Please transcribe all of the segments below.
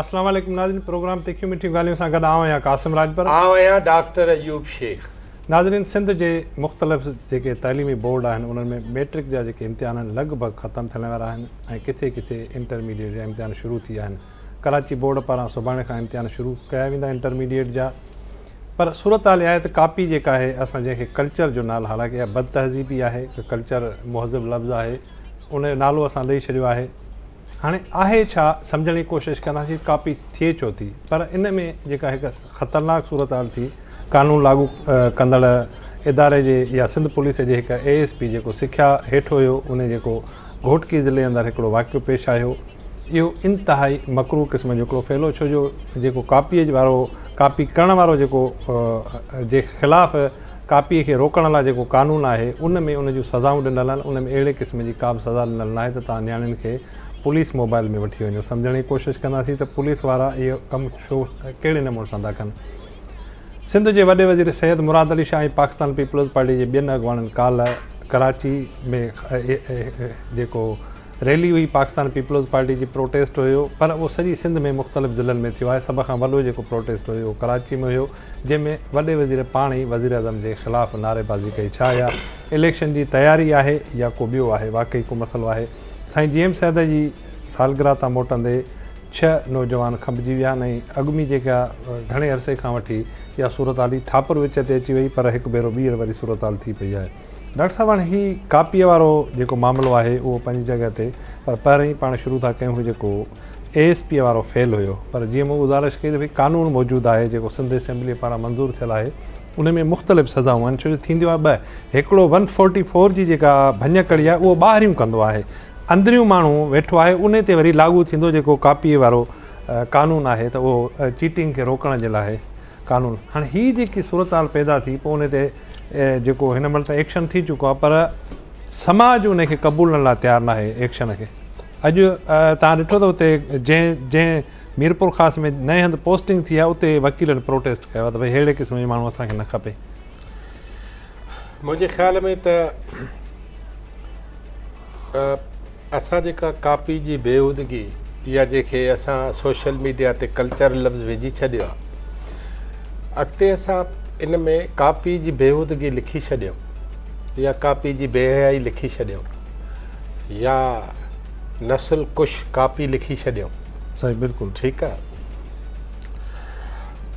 अस्सलाम वालेकुम नाज़रीन, प्रोग्राम तिखियूं मिठियूं ॻाल्हियूं सां गॾु आऊं आहियां कासिम राजपर। आऊं आहियां डॉक्टर अयूब शेख। नाज़रीन, सिंध जे मुख़्तलिफ़ जेके तइलीमी बोर्ड आहिनि उन्हनि में मैट्रिक जा जेके इम्तिहान आहिनि लॻभॻि ख़तमु थियण वारा आहिनि ऐं किथे किथे इंटरमीडिएट जा इम्तिहान शुरू थी विया आहिनि। कराची बोर्ड पारां सुभाणे खां इम्तिहान शुरू कया वेंदा इंटरमीडिएट जा। पर सूरत हाल आहे त कापी जेका आहे असां जंहिंखे कल्चर जो नालो, हालांकि इहा बद तहज़ीबी आहे, कल्चर मुहज़िब लफ़्ज़ आहे, उन जो नालो असां ॾेई छॾियो आहे। हाणे आहे छा सम्झण जी कोशिशि कंदासीं कापी थिए छो थी, पर इन में जेका हिकु ख़तरनाक सूरत हाल थी, कानून लागू कंदड़ इदारे जे या सिंध पुलिस जे हिकु ASP जेको सिख्या हेठि हुयो, उन जेको घोटकी ज़िले अंदरि हिकिड़ो वाक़ियो पेश आयो। इहो इंतिहाई मकरू क़िस्म जो हिकिड़ो फैलो, छो जो जेको कापीअ वारो, कापी करण वारो जेको जे ख़िलाफ़ु कापीअ खे रोकण लाइ जेको कानून आहे, उन में उन जूं सज़ाऊं ॾिनल आहिनि। उन में अहिड़े क़िस्म जी का बि सज़ा ॾिनल न आहे त तव्हां नियाणियुनि खे पुलिस मोबाइल में वठी वञो। सम्झण जी कोशिशि कंदासीं त पुलिस वारा इहो कमु छो कहिड़े नमूने सां था कनि। सिंध जे वॾे वज़ीर सैयद मुराद अली शाह ऐं पाकिस्तान पीपल्स पार्टी जे ॿियनि अॻुवाणनि काल्ह कराची में जेको रैली हुई पाकिस्तान पीपल्स पार्टी जी प्रोटेस्ट हुयो, पर उहो सॼी सिंध में मुख़्तलिफ़ ज़िलनि में थियो आहे। सभ खां वॾो जेको प्रोटेस्ट हुयो उहो कराची में हुयो, जंहिंमें वॾे वज़ीर पाण ई वज़ीर अज़म जे ख़िलाफ़ु नारेबाज़ी कई। छा या इलेक्शन जी तयारी आहे या को ॿियो आहे, वाक़ई को मसइलो आहे। साईं GM सैद जी सालगिरह तां मोटंदे 6 नौजवान खंभिजी विया आहिनि ऐं अॻुमी जेका घणे अरसे खां वठी इहा सूरत हाल ई ठापर विच ते अची वई, पर हिकु भेरो ॿीहर वरी सूरत हाल थी पई आहे। डॉक्टर साहिबु, हाणे हीउ कापीअ वारो जेको मामिलो आहे उहो पंहिंजी जॻह ते, पर पहिरीं पाण शुरू था कयूं जेको ASP वारो फेल हुयो, पर जीअं मूं गुज़ारिश कई त भई कानून मौजूदु आहे जेको सिंध असेंबली पारां मंज़ूरु थियल आहे, उन में मुख़्तलिफ़ सज़ाऊं आहिनि। छो जो थींदियो आहे ॿ, हिकिड़ो 144 जी जेका भञकड़ी आहे उहो ॿाहिरियूं कंदो आहे, अंदरियूं माण्हू वेठो आहे, उन ते वरी लागू थींदो जेको कापीअ वारो कानून आहे, त उहो चीटिंग खे रोकण जे लाइ कानून। हाणे हीअ जेकी सूरत हाल पैदा थी, पोइ उन ते जेको हिन महिल त एक्शन थी चुको आहे, पर समाज उनखे क़बूलण लाइ तयारु न आहे एक्शन खे। अॼु तव्हां ॾिठो त उते जंहिं मीरपुर ख़ासि में नए हंधि पोस्टिंग थी आहे, उते वकीलनि प्रोटेस्ट कयो आहे त भई अहिड़े क़िस्म जो माण्हू असांखे न खपे। मुंहिंजे ख़्याल में त असां जेका कापी जी बेहूदगी या जेके असां सोशल मीडिया ते कल्चर लफ़्ज़ विझी छॾियो आहे, अॻिते असां इन में कापी जी बेहूदगी लिखी छॾियूं या कापी जी बेहयाई लिखी छॾियूं या नस्ल कुश कापी लिखी छॾियूं। सही, बिल्कुलु ठीकु आहे।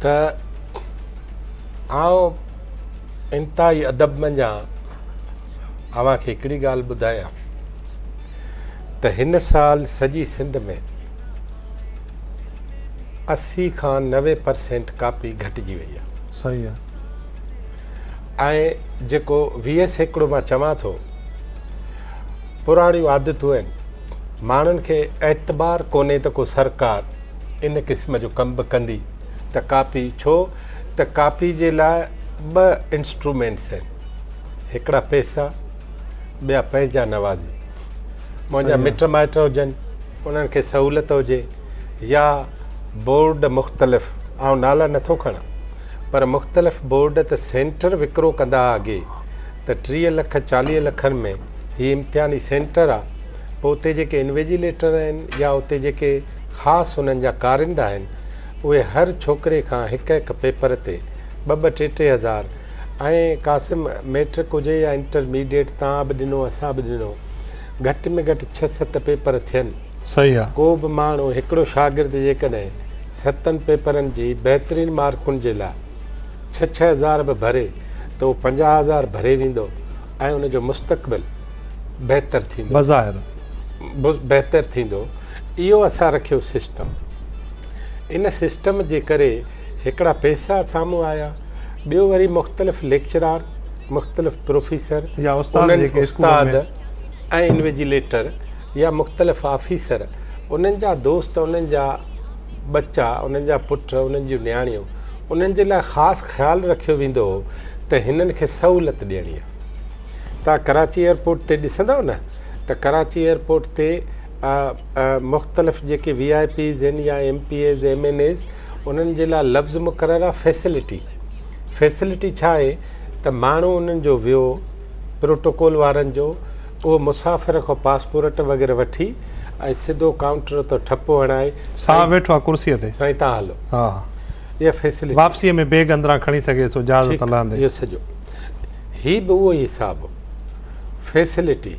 त आउं इंतिहाई अदब मंझां अव्हांखे हिकिड़ी ॻाल्हि ॿुधायां त हिन साल सॼी सिंध में 80 खां 90% कापी घटिजी वई आहे। सही आहे। ऐं जेको 20 सैकड़ो मां चवां थो, पुराणियूं आदतूं आहिनि, माण्हुनि खे एतबार कोन्हे त को सरकार इन क़िस्म जो कमु बि कंदी त कापी, छो त कापी जे लाइ 2 इंस्ट्रूमेंट्स आहिनि, हिकिड़ा पैसा, ॿिया पंहिंजा नवाज़ी। मुंहिंजा मिट माइट हुजनि, उन्हनि खे सहूलियत हुजे, या बोर्ड मुख़्तलिफ़, ऐं नाला नथो खणां, पर मुख़्तलिफ़ बोर्ड त सेंटर विकिरो कंदा अॻे त 30 लख 40 लखनि में हीअ इम्तिहानी सेंटर आहे, पोइ उते जेके इन्विजिलेटर आहिनि या उते जेके ख़ासि उन्हनि जा कारिंदा आहिनि, उहे हर छोकिरे खां हिकु पेपर ते 2-2 3-3 हज़ार, ऐं कासिम मैट्रिक हुजे या इंटरमीडिएट, तव्हां बि ॾिनो असां बि ॾिनो, घटि में घटि 6-7 पेपर थियनि। सही आहे। को बि माण्हू, हिकिड़ो शागिर्द जेकॾहिं 7 पेपरनि जी बहितरीन मार्कुनि जे लाइ 6-6 हज़ार बि भरे त उहो 50,000 भरे वेंदो ऐं उनजो मुस्तक़बिल बहितर थींदो, बज़ाहिर बहितर थींदो। इहो असां रखियो सिस्टम। इन सिस्टम जे करे हिकिड़ा पैसा साम्हूं आया, ॿियो वरी मुख़्तलिफ़ लेक्चरार, मुख़्तलिफ़ प्रोफेसर या उस्ताद ऐं इन्विजिलेटर या मुख़्तलिफ़ ऑफिसर, उन्हनि जा दोस्त, उन्हनि जा बच्चा, उन्हनि जा पुट, उन्हनि जूं नियाणियूं, उन्हनि जे लाइ ख़ासि ख़्यालु रखियो वेंदो हो त हिननि खे सहूलियत ॾियणी आहे। तव्हां कराची एयरपोर्ट ते ॾिसंदव न त कराची एयरपोर्ट ते मुख़्तलिफ़ जेके VIPs आहिनि या MPAs MNAs, उन्हनि जे लाइ लफ़्ज़ मुक़ररु आहे फैसिलिटी छा आहे त माण्हू उन्हनि जो वियो, प्रोटोकॉल वारनि जो, उहो मुसाफ़िर खां पासपोर्ट वग़ैरह वठी ऐं सिधो काउंटर तो ठपो हणाए साहु वेठो आहे कुर्सीअ ते साईं तव्हां हलो हा इहा फैसिलिटी वापसीअ में बैग अंदरां खणी सघे थो जहाज़ ठीकु, हलाईंदे इहो सॼो ही बि उहो ई हिसाबु फैसिलिटी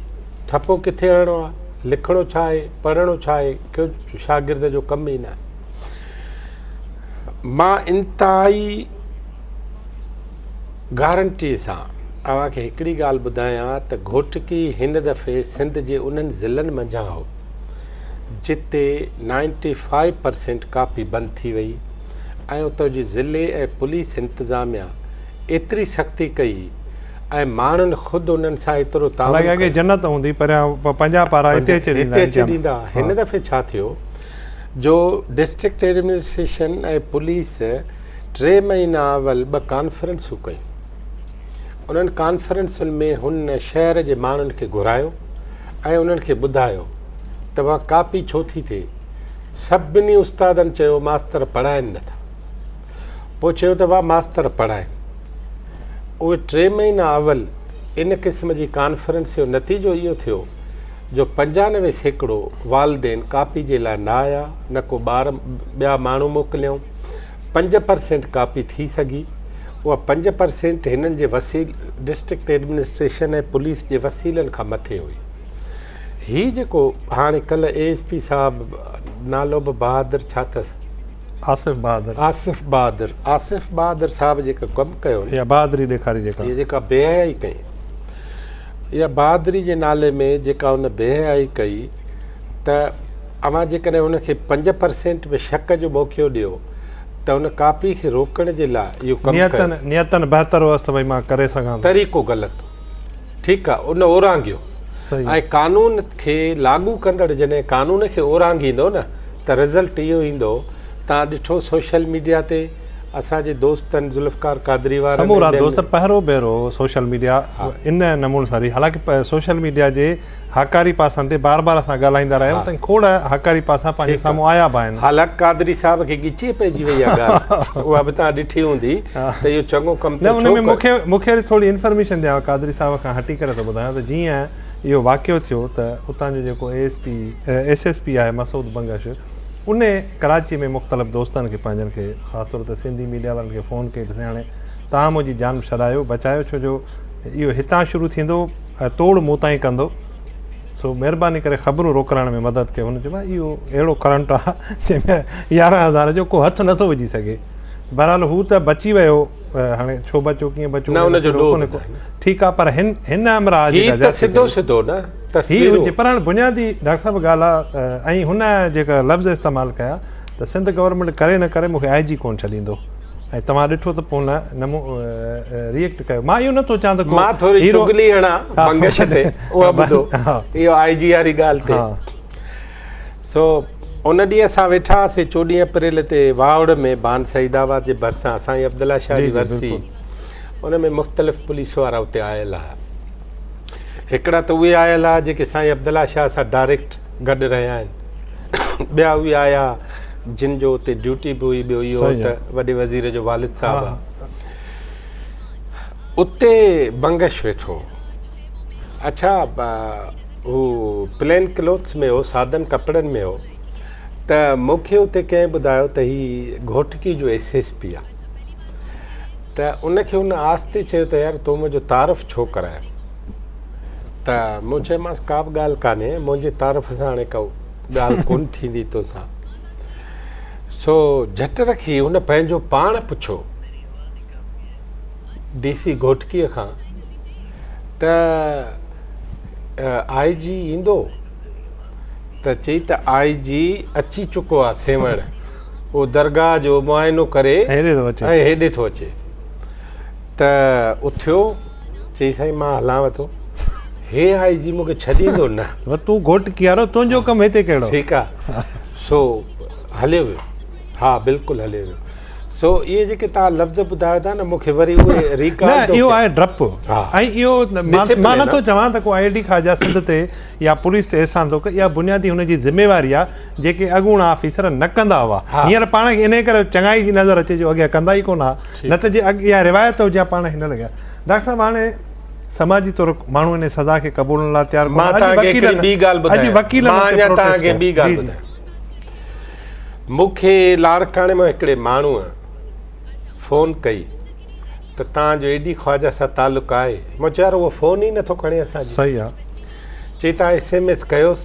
ठपो किथे हणणो आहे लिखणो छा आहे पढ़णो छा आहे को शागिर्द जो कमु ई न आहे मां इंतिहाई गारंटी सां तव्हांखे हिकिड़ी ॻाल्हि ॿुधायां त घोटकी हिन दफ़े सिंध जे उन्हनि ज़िलनि मंझां हो जिते 95% कापी बंदि थी वई ऐं उतां जी ज़िले ऐं पुलिस इंतिज़ामिया एतिरी सख़्ती कई ऐं माण्हुनि ख़ुदि उन्हनि सां एतिरो अॻे जन्नत हूंदी परियां 50 पारा हिते अची ॾींदा हिन दफ़े छा थियो जो डिस्ट्रिक्ट एडमिनिस्ट्रेशन ऐं पुलिस 3 महीना अवल 2 कॉन्फ्रेंसूं कयूं उन्हनि कॉन्फ्रेंसुनि में हुन शहर जे माण्हुनि खे घुरायो ऐं उन्हनि खे ॿुधायो त उहा कापी छो थी थिए सभिनी उस्तादनि चयो मास्तर पढ़ाइनि नथा पोइ चयो त उहा मास्तर पढ़ाइनि उहे 3 महीना अवल इन क़िस्म जी कॉन्फ्रेंस जो नतीजो इहो थियो जो 95% वालदेन कापी जे लाइ न आया न को ॿार ॿिया माण्हू मोकिलियऊं 5% कापी थी सघी उहा 5% हिननि जे वसील डिस्ट्रिक्ट एडमिनिस्ट्रेशन ऐं पुलिस जे वसीलनि खां मथे हुई हीउ जेको हाणे कल्ह ASP साहिबु नालो बि बहादुर छा अथसि आसिफ़ बहादुर साहिबु जेका कमु कयो इहा बहादुरी ॾेखारी जेका बेहयाई कई इहा बहादुरी जे नाले में जेका उन बेहयाई कई त अवां जेकॾहिं उनखे 5% में शक जो मौक़ो ॾियो त उन कापी खे रोकण जे लाइ इहो कमु नियतन बहितर हुअसि त भई मां करे सघां तरीक़ो ग़लति ठीकु आहे उन ओरांगियो ऐं कानून खे लागू कंदड़ जॾहिं कानून खे ओरांगींदो न त रिज़ल्ट इहो ईंदो तव्हां ॾिठो सोशल मीडिया ते असांजे दोस्तनि ज़ुल्फ़कार कादरी वारा दोस्त पहिरों भेरो सोशल मीडिया इन नमूने सां हालांकि सोशल मीडिया जे हकारी पासनि ते बार बार असां ॻाल्हाईंदा रहिया आहियूं खोड़ हकारी पासा पंहिंजे साम्हूं आया बि आहिनि हालांकि कादरी साहिब खे ॻिची पइजी वई आहे ॻाल्हि उहा बि तव्हां ॾिठी हूंदी त इहो चङो कमु न उन में मूंखे थोरी इंफॉर्मेशन ॾियां कादरी साहिब खां हटी करे थो ॿुधायां त जीअं इहो वाक़ियो थियो त उतां जो जेको SSP आहे मसूद बंगश उन कराची में मुख़्तलिफ़ दोस्तनि खे पंहिंजनि खे ख़ासि तौर ते सिंधी मीडिया वारनि खे फ़ोन कई त हाणे तव्हां मुंहिंजी जान छॾायो बचायो छो जो इहो हितां शुरू थींदो तोड़ मूं ताईं कंदो सो महिरबानी करे ख़बरूं रोकण में मदद कयो हुन चयो इहो अहिड़ो करंट आहे जंहिंमें 11,000 जो को हथु नथो विझी सघे बहरहाल हू त बची वियो हाणे छो बचो कीअं बचो ठीकु आहे पर हिन अमरा सिधो सिधो न हुजे पर हाणे बुनियादी डॉक्टर साहिबु ॻाल्हि आहे ऐं हुन जेका लफ़्ज़ इस्तेमालु कया त सिंध गवर्नमेंट करे न करे मूंखे IG कोन छॾींदो ऐं तव्हां ॾिठो त पोइ न रिएक्ट कयो मां इहो नथो चवां त मां थोरी चुगली हणां बंगश ते उहा ॿुधो इहो IG वारी ॻाल्हि ते सो उन ॾींहुं असां वेठा हुआसीं 14 अप्रैल ते वावड़ में बान सईदाबाद जे भरिसां साईं अब्दुल्ला शाह जी वरसी उन में मुख़्तलिफ़ पुलिस वारा उते आयल हुआ हिकिड़ा त उहे आयल हुआ जेके साईं अब्दुल्ला शाह सां डायरेक्ट गॾु रहिया आहिनि ॿिया उहे आया जिन जो उते ड्यूटी बि हुई ॿियो इहो त वॾे वज़ीर जो वालिद साहिबु आहे उते बंगश वेठो अच्छा हू प्लेन क्लोथ्स में हो सादन कपिड़नि में हो त मूंखे उते कंहिं ॿुधायो त हीअ घोटकी जो SSP आहे त उनखे उन आस्ते चयो त यार तूं मुंहिंजो तारीफ़ छो कराए त मूं चयोमांसि का बि ॻाल्हि कान्हे मुंहिंजे तारीफ़ सां हाणे का ॻाल्हि कोन थींदी तोसां सो झटि रखी हुन पंहिंजो पाण पुछो DC घोटकीअ खां त IG ईंदो त चई त IG अची चुको आहे सेवण उहो दरगाह जो मुआइनो करे ऐं हेॾे थो अचे त उथियो चई साईं मां हलांव थो हे IG मूंखे छॾींदो न तूं घोटकी वारो तुंहिंजो कमु हिते कहिड़ो ठीकु आहे सो हले वियो हा बिल्कुलु हले वियो सो इहे जेके तव्हां लफ़्ज़ ॿुधायो था न मूंखे वरी उहे रिकॉर्ड इहो आहे डपु ऐं इहो मां नथो चवां त को ID ख़ाजा सिंध ते या पुलिस ते एहसान थो कयो इहा बुनियादी हुनजी ज़िम्मेवारी आहे जेके अॻूणा ऑफिसर न कंदा हुआ हींअर पाण खे इन करे चङाई जी नज़र अचे जो अॻियां कंदा ई कोन हा न त जे अॻु इहा रिवायत हुजे पाण खे न लॻिया डॉक्टर साहिबु हाणे समाजी तौर माण्हू इन सज़ा खे क़बूलण लाइ तयारु मां तव्हांखे हिकिड़ी ॿी ॻाल्हि ॿुधायां मूंखे लाड़काणे में हिकिड़े माण्हूअ फ़ोन कई त तव्हांजो एॾी ख़्वाजा सां तालुक़ आहे मां चयो यार उहो फ़ोन ई नथो खणे असांजी सही आहे चई तव्हां SMS कयोसि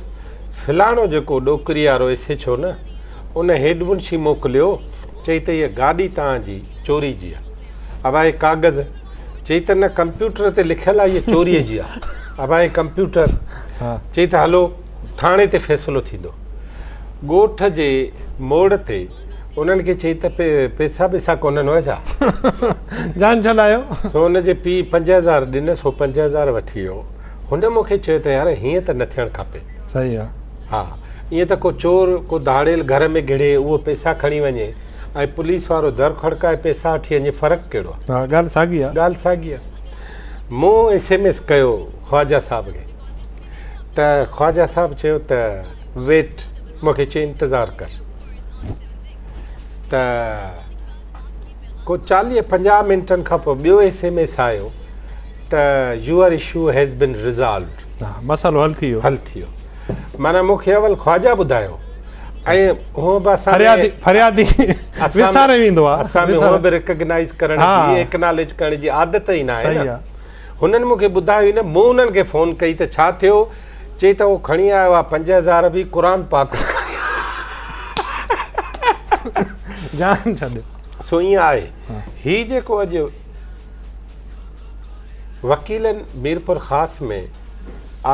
फलाणो जेको ॾोकरी वारो एसे छो न उन हेडमुंशी मोकिलियो चई त हीअ गाॾी तव्हांजी चोरी जी आहे अब आहे कागज़ चई त न कंप्यूटर ते लिखियलु आहे इहा चोरीअ जी आहे अब आहे कंप्यूटर चई त हलो थाणे ते फ़ैसिलो थींदो ॻोठ जे मोड़ ते उन्हनि खे चई त पैसा पैसा कोन्हनि हुआ छा जान छॾायो सो हुनजे पीउ 5000 ॾिनसि हो 5000 वठी वियो हुन मूंखे चयो त यार हीअं त न थियणु खपे सही आहे हा ईअं त को चोर को धाड़ेल घर में गिड़े उहो पैसा खणी वञे ऐं पुलिस वारो दर खड़काए पैसा वठी वञे फ़र्क़ु कहिड़ो आहे ॻाल्हि साॻी आहे मूं SMS कयो ख़्वाजा साहिब खे त ख़्वाजा साहिबु चयो त वेट मूंखे चई इंतज़ारु कर त को 40-50 मिंटनि खां पोइ ॿियो SMS आयो त यूअर इशू हैज़ बिन रिज़ॉल्व्ड मसालो हल थी वियो माना मूंखे अवल ख़्वाजा ॿुधायो ऐं हूअं बि फरियादी विसारे वेंदो आहे असां में हूअं बि रिकग्नाइज़ करण जी एक्नॉलेज करण जी आदत ई न आहे न हुननि मूंखे ॿुधायो ई न मूं उन्हनि खे फ़ोन कई त छा थियो चई त उहो खणी आयो आहे 5000 बि क़ुर पाक जान छॾ सो ईअं आहे हीउ जेको अॼु वकीलनि मीरपुर ख़ासि में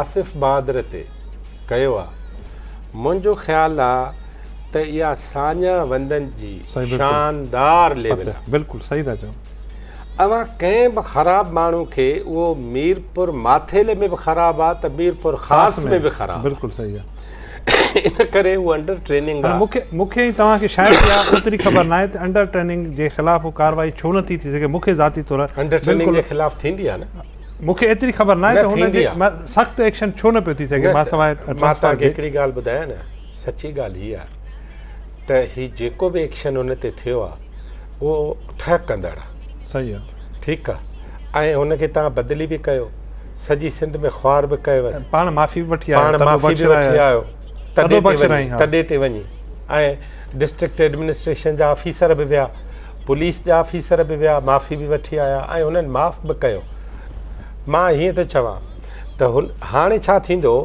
आसिफ़ बहादुर ते कयो आहे मुंहिंजो ख़्यालु आहे त इहा सान्या वंदन जी शानदार लेवल बिल्कुलु सही था चओ अवां कंहिं बि ख़राबु माण्हू खे उहो मीरपुर माथेले में बि ख़राबु आहे त मीरपुर ख़ासि में बि ख़राबु बिल्कुलु सही आहे इन करे उहो अंडर ट्रेनिंग आहे मूंखे ई तव्हांखे शायदि इहा ओतिरी ख़बर न आहे त अंडर ट्रेनिंग जे ख़िलाफ़ कार्रवाई छो नथी थी सघे मूंखे ज़ाती तौर अंडर ट्रेनिंग जे ख़िलाफ़ थींदी आहे न मूंखे एतिरी ख़बर न आहे त हुनजे सख़्तु एक्शन छो न पियो थी सघे मां तव्हांखे हिकिड़ी ॻाल्हि ॿुधायां न सची ॻाल्हि हीअ आहे त हीउ जेको बि एक्शन हुन ते थियो आहे उहो ठहक कंदड़ आहे सही आहे ठीकु आहे ऐं हुनखे तव्हां बदिली बि कयो सॼी सिंध में ख़्वार बि कयोसि पाण माफ़ी बि वठी आयो तॾहिं ते वञी ऐं डिस्ट्रिक्ट एडमिनिस्ट्रेशन जा ऑफिसर बि विया पुलिस जा ऑफिसर बि विया माफ़ी बि वठी आया ऐं हुननि माफ़ बि कयो मां हीअं थो चवां त हाणे छा थींदो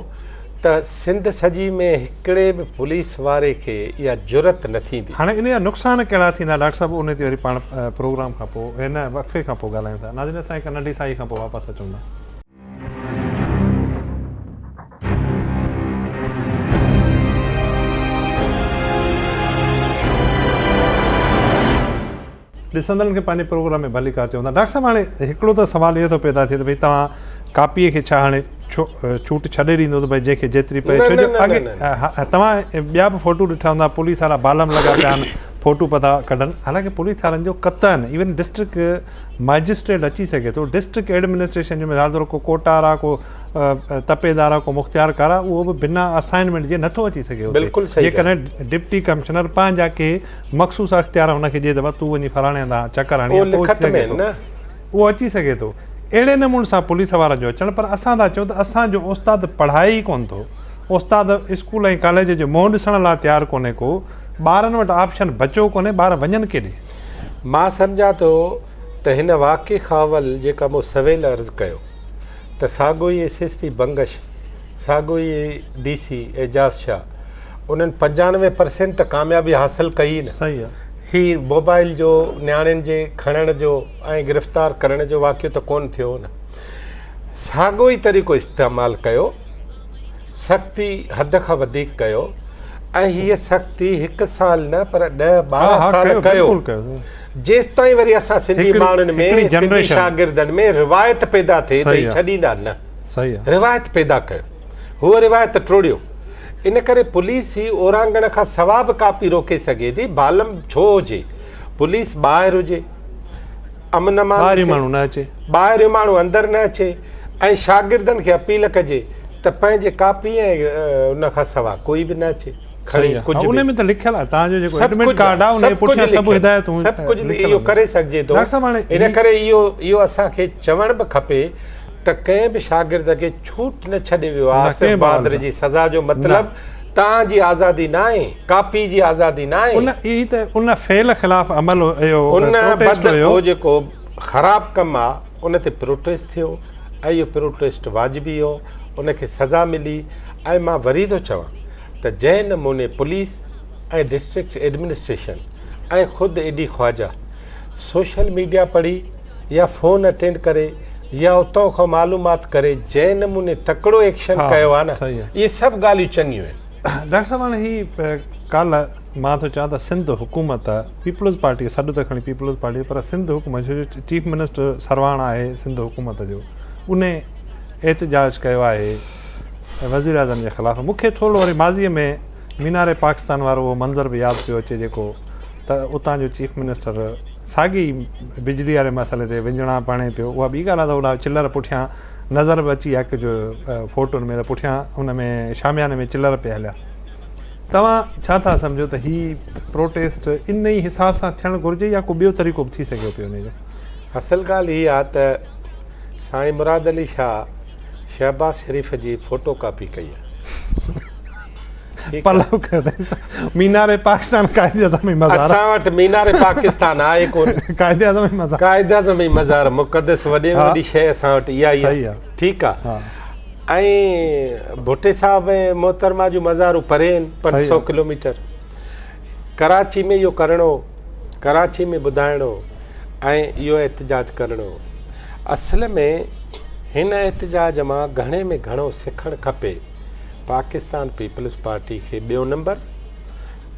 त सिंध सॼी में हिकिड़े बि पुलिस वारे खे इहा ज़रूरत न थींदी हाणे इन जा नुक़सान कहिड़ा थींदा डॉक्टर साहिबु उन ते वरी पाण प्रोग्राम खां पोइ हिन वक़फ़े खां पोइ ॻाल्हायूं था नाज़रीन असां हिकु नंढी साई खां पोइ वापसि अचूं था ॾिसंदड़नि खे पंहिंजे प्रोग्राम में भली कार चवंदा डॉक्टर साहिबु हाणे हिकिड़ो त सुवाल इहो थो पैदा थिए त भई तव्हां कापीअ खे छा हाणे छूट छॾे ॾींदो त भई जंहिंखे जेतिरी पए छो जो अॻे तव्हां ॿिया बि फ़ोटू ॾिठा हूंदा पुलिस वारा बालम लॻा पिया आहिनि फ़ोटू पता कढनि हालांकि पुलिस वारनि जो क़तन इवन डिस्ट्रिक्ट मैजिस्ट्रेट अची सघे थो डिस्ट्रिक्ट एडमिनिस्ट्रेशन जो मिसाल तौर को कोटार आहे को तपेदार आहे को मुख़्तियार आहे उहो बि बिना असाइनमेंट जे नथो अची सघे जेकॾहिं डिप्टी कमिश्नर पंहिंजा के मख़सूस अख़्तियार हुनखे ॾिए त तूं वञी फलाणे हंधा चकर हणी उहो अची सघे थो अहिड़े नमूने सां पुलिस वारा जो अचनि पर असां था चऊं त असांजो उस्ताद पढ़ाई ई कोन्ह थो उस्ताद स्कूल ऐं कॉलेज जो मुंहुं ॾिसण लाइ तयारु कोन्हे को ॿारनि वटि ऑप्शन बचियो कोन्हे ॿार वञनि केॾे मां सम्झां थो त हिन वाक़े खां अवल जेका मूं सवेल अर्ज़ु कयो त साॻियो ई SSP बंगश साॻियो ई DC एजाज़ शाह उन्हनि 95% त कामयाबी हासिलु कई न सही आहे ही मोबाइल जो नियाणियुनि जे खणण जो ऐं गिरफ़्तार करण जो वाक़ियो त कोन थियो न साॻियो ई तरीक़ो इस्तेमालु कयो सख़्ती हद खां वधीक कयो ऐं हीअ सख़्ती 1 साल न पर 10-12 साल कयो जेसि ताईं वरी असां सिंधी माण्हुनि में सिंधी शागिर्दनि में रिवायत पैदा थिए त छॾींदा न सही आहे रिवायत पैदा कयो हूअ रिवायत टोड़ियो इन करे पुलिस ई ओरांगण खां सवा बि कापी रोके सघे थी बालम छो हुजे पुलिस ॿाहिरि हुजे अमन माण्हू न अचे ॿाहिरि माण्हू अंदरि न अचे ऐं शागिर्दनि खे अपील कजे त पंहिंजे कापी ऐं उन खां सवाइ कोई बि न अचे उन में त लिखियल आहे तव्हांजो जेको एडमिट कार्ड आहे उन जे पुठियां सभु हिदायतूं सभु कुझु इहो करे सघिजे थो इन करे इहो असांखे चवण बि खपे त कंहिं बि शागिर्द खे छूट न छॾे वियो आहे न, आसिफ कंहिं बहादुर बहादुर जी सज़ा जो मतिलबु तव्हांजी आज़ादी न आहे, कापी जी आज़ादी न आहे। उन फेल ख़िलाफ़ अमल हुयो, उन प्रोटेस्ट हुयो। उहो जेको ख़राबु कमु आहे उन ते प्रोटेस्ट थियो ऐं इहो प्रोटेस्ट वाजिबी हो, उनखे सज़ा मिली। ऐं मां वरी थो चवां त जंहिं नमूने पुलिस ऐं डिस्ट्रिक्ट एडमिनिस्ट्रेशन ऐं ख़ुदि एडी ख्वाजा सोशल मीडिया पढ़ी या फ़ोन अटेंड करे या उतां खां मालूमात करे जंहिं नमूने तकिड़ो एक्शन कयो आहे न, इहे सभु ॻाल्हियूं चङियूं आहिनि। डॉक्टर साहब हाणे ही कल्ह मां थो चवां त सिंध हुकूमत पीपल्स पार्टी सॾु त खणी पीपल्स पार्टी, पर सिंध हुकूमत जो चीफ मिनिस्टर सरवाण आहे सिंध हुकूमत जो, उन एहतजाज कयो आहे वज़ीर आज़म जे ख़िलाफ़ु। मूंखे थोरो वरी माज़ीअ में मीनारे पाकिस्तान वारो उहो मंज़र बि यादि पियो अचे जेको त उतां जो चीफ मिनिस्टर साॻी बिजली वारे मसइले ते विंजणा पाणे पियो। उहा ॿी ॻाल्हि आहे त उन चिलर पुठियां नज़र बि अची आहे जो फ़ोटुनि में त पुठियां उन में शामियाने में चिलर पिया हलिया। तव्हां छा था सम्झो त हीअ प्रोटेस्ट इन ई हिसाब सां थियणु घुरिजे या को ॿियो तरीक़ो बि थी सघे पियो हुनजो? असल ॻाल्हि हीअ आहे त साईं मुराद अली शाह शहबाज़ शरीफ़ जी फ़ोटो कापी कई आहे। पलव मीनारे पाकिस्तान कायदे आज़म मज़ार, असां वटि मीनारे पाकिस्तान आहे कोन, कायदे आज़म मज़ार, कायदे आज़म मज़ार मुक़दस वॾे में वॾी शइ असां वटि इहा ई आहे। ठीकु आहे। ऐं भुट्टे साहब ऐं मोहतरमा जूं मज़ारूं परे आहिनि 500 किलोमीटर। कराची में इहो करिणो, कराची में ॿुधाइणो ऐं इहो एहतजाज करिणो, असल में हिन एहतजाज मां घणे में घणो सिखणु खपे पाकिस्तान पीपल्स पार्टी खे ॿियो नंबर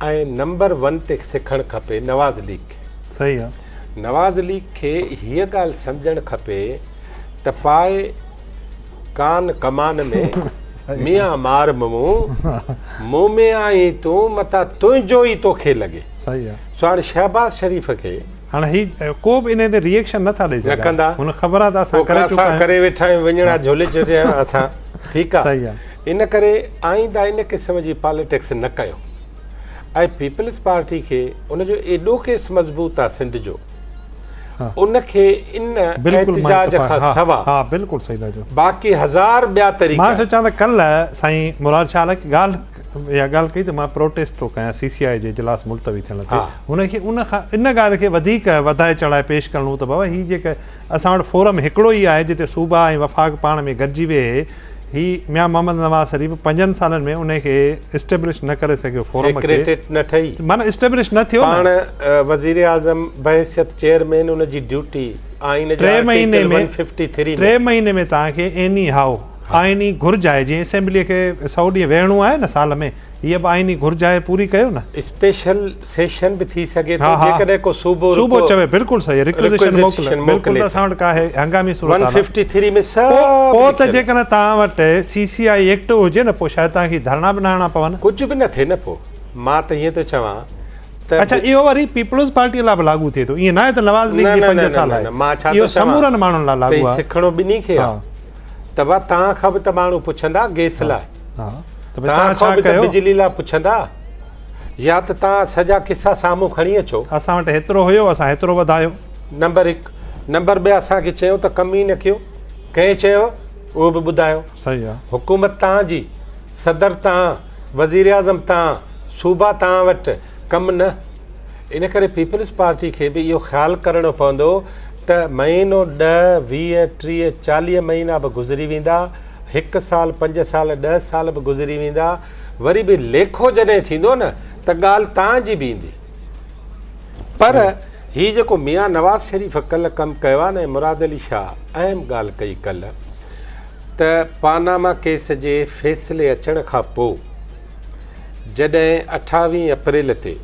ऐं नंबर 1 ते सिखणु खपे नवाज़ लीग खे। सही आहे। नवाज़ लीग खे हीअ ॻाल्हि सम्झणु खपे त पाए कान कमान में मियां मार मूं में आई तूं मथां तुंहिंजो ई तोखे लॻे। सही आहे। सो हाणे शहबाज़ शरीफ़ खे हाणे ही को बि इन ते रिएक्शन नथा ॾेई न कंदा, हुन ख़बर आहे त असां करे वेठा आहियूं विञणा झोले चुरिया असां। ठीकु आहे। सही आहे। इन करे आईंदा इन क़िस्म जी पॉलिटिक्स न कयो। ऐं पीपल्स पार्टी खे उनजो एॾो केस मज़बूत आहे सिंध जो, उनखे इन एहतजाज खां सवा बिल्कुलु सही था चओ, बाक़ी हज़ार ॿिया तरीक़ा। मां सोचां त कल्ह साईं मुराद शाह ॻाल्हि कई त मां प्रोटेस्ट थो कयां CCI जे इजलास मुलतवी थियण ते, हुनखे उन खां इन ॻाल्हि खे वधीक वधाए चढ़ाए पेश करणो त बाबा हीअ जेका असां वटि फोरम हिकिड़ो ई आहे जिते सूबा ऐं वफ़ाक़ पाण में गॾिजी वेहे। ही मियां मोहम्मद नवाज़ शरीफ़ 5 सालनि में उनखे इस्टेब्लिश न करे सघियो, फोरम न ठही, माना इस्टेब्लिश न थियो। पाण वज़ीर आज़म बहसियत चेयरमैन उनजी ड्यूटी आइन 3 महीने में तव्हांखे एनी हाउ आइनी घुर्ज आहे, जीअं असेंबलीअ खे 100 ॾींहं वेहणो आहे न साल में, हीअ बि आइनी घुर्ज आहे, पूरी कयो न। स्पेशल सेशन बि थी सघे थो जेकॾहिं को सूबो चवे। बिल्कुलु सही, रिक्वेज़ेशन मोकिले असां वटि का हंगामी सूरत 153 में पोइ त जेकॾहिं तव्हां वटि CCI एक्ट हुजे न, पोइ शायदि तव्हांखे धरना बि न हणा पवनि, कुझु बि न थिए न। पोइ मां त हीअं थो चवां त अच्छा इहो वरी पीपल्स पार्टीअ लाइ बि लागू थिए थो, ईअं न आहे त नवाज़ लीग जी 5 साल आहे। मां छा इहो समूरनि माण्हुनि लाइ लागू आहे। सिखणो ॿिन्ही खे आहे। त तव्हां खां बि त माण्हू पुछंदा गैस लाइ, तव्हां खां बि त बिजली लाइ पुछंदा, या त तव्हां सॼा किसा साम्हूं खणी अचो। असां वटि हेतिरो हुयो, असां हेतिरो वधायो। नंबर 1। नंबर 2 असांखे चयो त कमु ई न कयो, कंहिं चयो उहो बि ॿुधायो। सही आहे। हुकूमत तव्हांजी, सदर तव्हां, वज़ीर आज़म तव्हां, सूबा तव्हां वटि, कमु न। इन करे पीपल्स पार्टी खे बि इहो ख़्यालु करणो पवंदो त महीनो 10, 20, 30, 40 महीना बि गुज़री वेंदा, 1 साल, 5 साल, 10 साल बि गुज़री वेंदा, वरी बि लेखो जॾहिं थींदो न त ॻाल्हि तव्हांजी बि ईंदी। पर हीअ जेको मियां नवाज़ शरीफ़ कल्ह कमु कयो आहे न, मुराद अली शाह अहम ॻाल्हि कई कल्ह त पानामा केस जे फ़ैसिले अचण खां पोइ जॾहिं 28 अप्रैल ते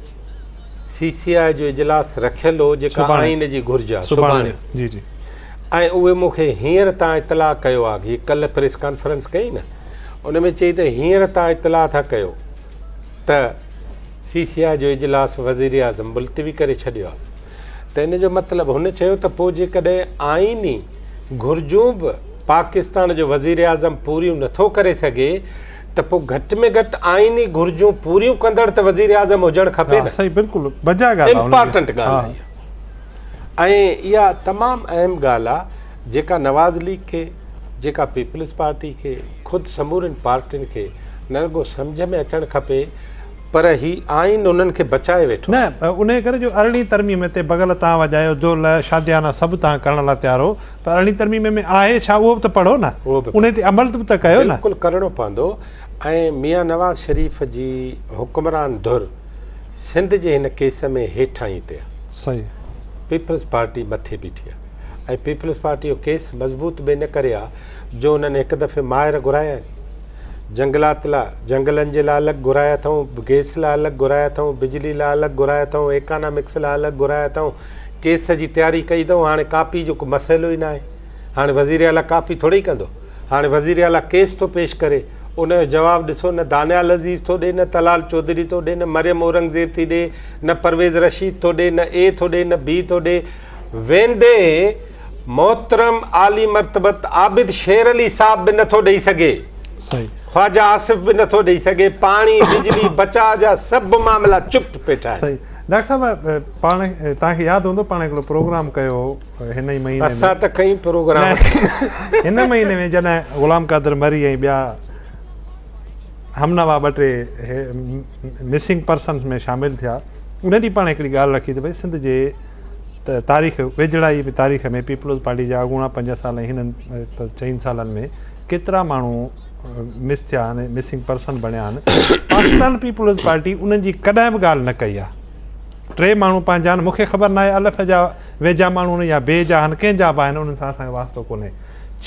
CCI जो इजलास रखियलु हो, जेका आइन जी घुर्ज आहे सुभाणे, ऐं उहे मूंखे हींअर तव्हां इतलाह कयो आहे कि कल्ह प्रेस कॉन्फ्रेंस कई न, उन में चई त हींअर तव्हां इतलाह था कयो त CCI जो इजलास वज़ीर आज़म मुलतवी करे छॾियो आहे। त इन जो मतिलबु हुन चयो त पोइ जेकॾहिं आइनी घुर्जूं बि पाकिस्तान जो वज़ीर आज़म पूरियूं नथो करे सघे त पोइ घटि में घटि आइनी घुर्जूं पूरियूं कंदड़ त वज़ीर आज़म हुजणु खपे न। सही, बिल्कुलु इम्पॉर्टेंट ॻाल्हि आहे। ऐं इहा तमामु अहम ॻाल्हि आहे जेका नवाज़ लीग खे जेका पीपल्स पार्टी खे ख़ुदि समूरनि पार्टियुनि खे न रुगो सम्झ में अचणु खपे पर ही आइन उन्हनि खे बचाए वेठो न उन करे जो अरिड़हीं तरमीम ते बगल तव्हां वॼायो जो शादियाना सभु तव्हां करण लाइ तयारु हो पर अरिड़हीं तरमीम में आहे छा उहो बि त पढ़ो न उन ते अमल बि त कयो न बिल्कुलु करिणो पवंदो ऐं मियां नवाज़ शरीफ़ जी हुकुमरान धुर सिंध जे हिन केस में हेठां ई ते सही पीपल्स पार्टी मथे बीठी आहे ऐं पीपल्स पार्टी जो केस मज़बूत बि इन करे आहे जो उन्हनि हिकु दफ़े माहिर घुराया आहिनि जंगलात लाइ जंगलनि जे लाइ अलॻि घुराया अथऊं गैस लाइ अलॻि घुराया अथऊं बिजली लाइ अलॻि घुराया अथऊं इकोनॉमिक्स लाइ अलॻि घुराया अथऊं केस जी तयारी कई अथऊं हाणे कापी जो को मसइलो ई न आहे हाणे वज़ीर आला कापी थोरी कंदो हाणे वज़ीर आला केस थो पेश करे उनजो जवाबु ॾिसो न दानियाल अज़ीज़ थो ॾे न तलाल चौधरी थो ॾे न मरियम औरंगज़ेब थी ॾे न परवेज़ रशीद थो ॾे न ए थो ॾे न बी थो ॾे वेंदे मोहतरम आली मर्तबत आबिद शेर अली साहब बि नथो ॾेई सघे सही ख्वाजा आसिफ बि नथो ॾेई सघे पाणी बिजली बचाव जा सभु मामला चुप पेठा सही डॉक्टर साहब पाण तव्हांखे यादि हूंदो पाण हिकिड़ो प्रोग्राम कयो हिन ई महीने असां त कई प्रोग्राम हिन महीने में जॾहिं ग़ुलाम कादर मरी ऐं ॿिया हमनवा ॿ टे मिसिंग पर्सन्स में शामिलु थिया उन ॾींहुं पाण हिकिड़ी ॻाल्हि रखी त भई सिंध जे तारीख़ वेझड़ाई तारीख़ में पीपल्स पार्टी जा अॻूणा 5 साल हिननि 4 सालनि में केतिरा माण्हू मिस थिया आहिनि मिसिंग पर्सन बणिया आहिनि पाकिस्तान पीपल्स पार्टी उन्हनि जी कॾहिं बि ॻाल्हि न कई आहे 3 माण्हू पंहिंजा आहिनि मूंखे ख़बर न आहे अलफ़ जा वेझा माण्हू आहिनि या ॿिए जा आहिनि कंहिंजा बि आहिनि उन्हनि सां असांखे वास्तो कोन्हे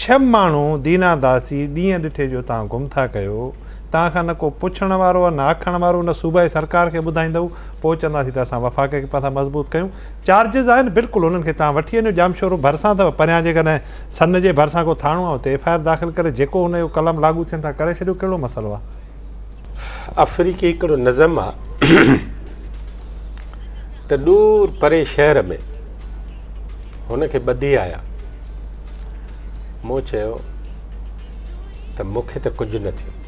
6 माण्हू दीना दासी ॾींहं ॾिठे जो तव्हां गुम था कयो तव्हां खां न को पुछण वारो आहे न आखण वारो न सूबाई सरकार खे ॿुधाईंदव पोइ चवंदासीं त असां वफ़ाक़े खे पासा मज़बूत कयूं चार्जिस आहिनि बिल्कुलु उन्हनि खे तव्हां वठी वञो जामशोरो भरिसां अथव परियां जेकॾहिं सन जे भरिसां को थाणो आहे हुते FIR दाख़िल करे जेको हुनजो कलम लागू थियनि था करे छॾियो कहिड़ो मसइलो आहे अफ्रीकी हिकिड़ो नज़म आहे त दूर परे शहर में हुनखे ॿधी आया मूं चयो त मूंखे त कुझु न थियो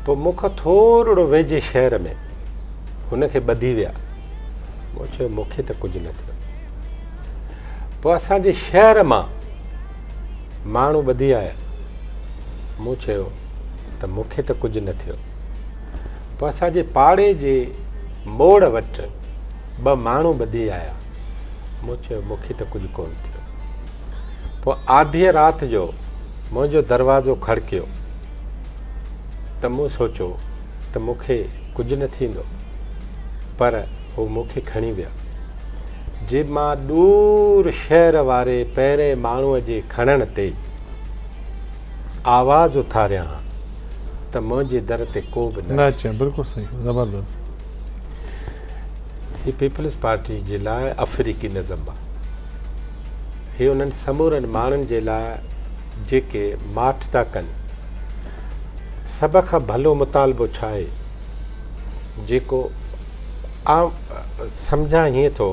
पोइ मूंखां थोरो वेझे शहर में हुनखे ॿधी विया मूं चयो मूंखे त कुझु न थियो पोइ असांजे शहर मां माण्हू ॿधी आया मूं चयो त मूंखे त कुझु न थियो पोइ असांजे पाड़े जे मोड़ वटि 2 माण्हू ॿधी आया मूं चयो मूंखे त कुझु कोन थियो पोइ आधीअ राति जो मुंहिंजो दरवाज़ो खड़कियो त मूं सोचियो त मूंखे कुझु न थींदो पर हू मूंखे खणी विया जे मां दूर शहर वारे पहिरें माण्हूअ जे खणण ते आवाज़ उथारियां त मुंहिंजे दर ते को बि न अचे बिल्कुलु सही ज़बरदस्त हीअ पीपल्स पार्टी जे लाइ अफ्रीकी नज़म आहे हीअ उन्हनि समूरनि माण्हुनि जे लाइ जेके माठ था कनि सभ खां भलो मुतालबो छा आहे जेको आम सम्झां हीअं थो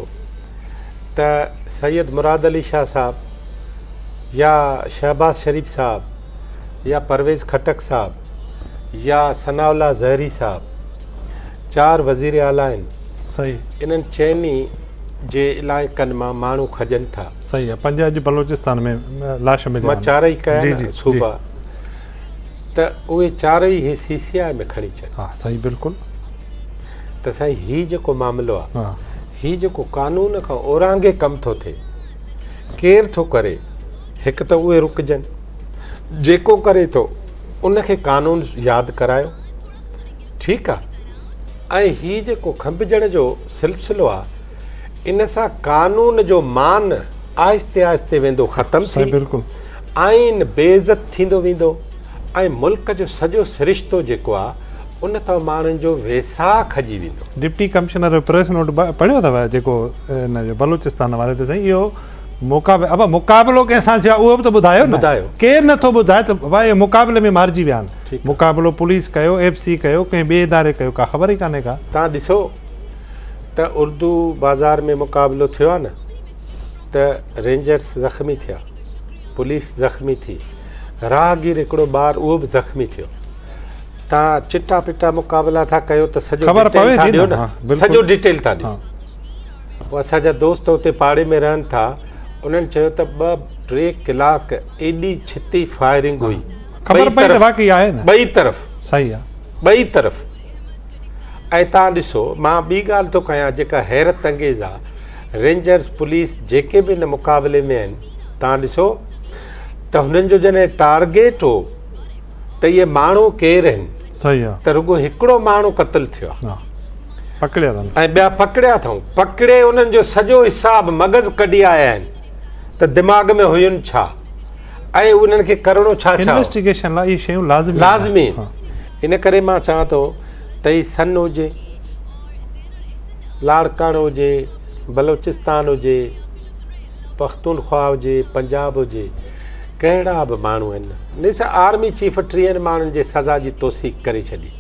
त सैयद मुराद अली शाह साहब या शहबाज़ शरीफ़ साहब या परवेज़ खटक साहब या सनाउल्ला ज़हरी साहब 4 वज़ीर आला आहिनि सही इन्हनि चइनी जे इलाइक़नि मां माण्हू खजनि था सही आहे 5 अॼु बलोचिस्तान में लाश मिलिया मां 4 ई कया सूबा त उहे 4 ई CCI में खणी अचनि हा सही बिल्कुलु त साईं हीउ जेको मामिलो आहे हीउ जेको कानून खां ओरांगे कमु थो थिए केरु थो करे हिकु त उहे रुकजनि जेको करे थो उनखे कानून यादि करायो ठीकु आहे ऐं हीउ जेको खंभिजण जो सिलसिलो आहे इन सां कानून जो मान आहिस्ते आहिस्ते वेंदो ख़तमु थी बिल्कुलु आइन बेइज़त थींदो वेंदो ऐं मुल्क जो सॼो सिरिश्तो जेको आहे उन तां माण्हुनि जो वेसा खजी वेंदो डिप्टी कमिश्नर प्रेस नोट पढ़ियो अथव जेको हिन जो बलूचिस्तान वारे ते साईं इहो मुक़ाबिलो कंहिंसां थियो आहे उहो बि त ॿुधायो न ॿुधायो केरु नथो ॿुधाए त भाई मुक़ाबले में मारिजी विया आहिनि मुक़ाबिलो पुलिस कयो FC कयो कंहिं ॿिए इदारे कयो का ख़बर ई कान्हे का तव्हां ॾिसो त उर्दू बाज़ार में मुक़ाबिलो थियो आहे न त रेंजर्स ज़ख़्मी थिया पुलिस ज़ख़्मी थी राहगीर हिकिड़ो ॿार उहो बि ज़ख़्मी थियो तव्हां चिटा पिटा मुक़ाबिला था कयो त सॼो डिटेल था ॾियो न सॼो डिटेल था ॾियो पोइ असांजा दोस्त उते पाड़े में रहनि था उन्हनि चयो त 2-3 कलाक एॾी छिती फायरिंग हुई ख़बर पई त वाक़ई आहे न ॿई तरफ़ सही आहे ॿई तरफ़ ऐं तव्हां ॾिसो मां ॿी ॻाल्हि थो कयां जेका हैरत अंगेज़ आहे रेंजर्स पुलिस जेके बि हिन मुक़ाबले में आहिनि तव्हां ॾिसो त हुननि जो जॾहिं टारगेट हो त इहे माण्हू केरु आहिनि सही आहे त रुॻो हिकिड़ो माण्हू क़तलु थियो आहे हा पकड़िया अथनि ऐं ॿिया पकड़िया अथऊं पकड़े उन्हनि जो सॼो हिसाबु मग़ज़ कढी आया आहिनि त दिमाग़ में हुयुनि छा ऐं उन्हनि खे करिणो छा छा इन्वेस्टिगेशन लाइ इहे शयूं लाज़िमी लाज़मी इन करे मां चवां थो त ही सन हुजे लाड़काणो हुजे बलोचिस्तान हुजे पख्तूनख्वा हुजे पंजाब हुजे कहिड़ा बि माण्हू आहिनि ॾिस आर्मी चीफ 3 माण्हुनि जे सज़ा जी तौसीक़ करे छॾी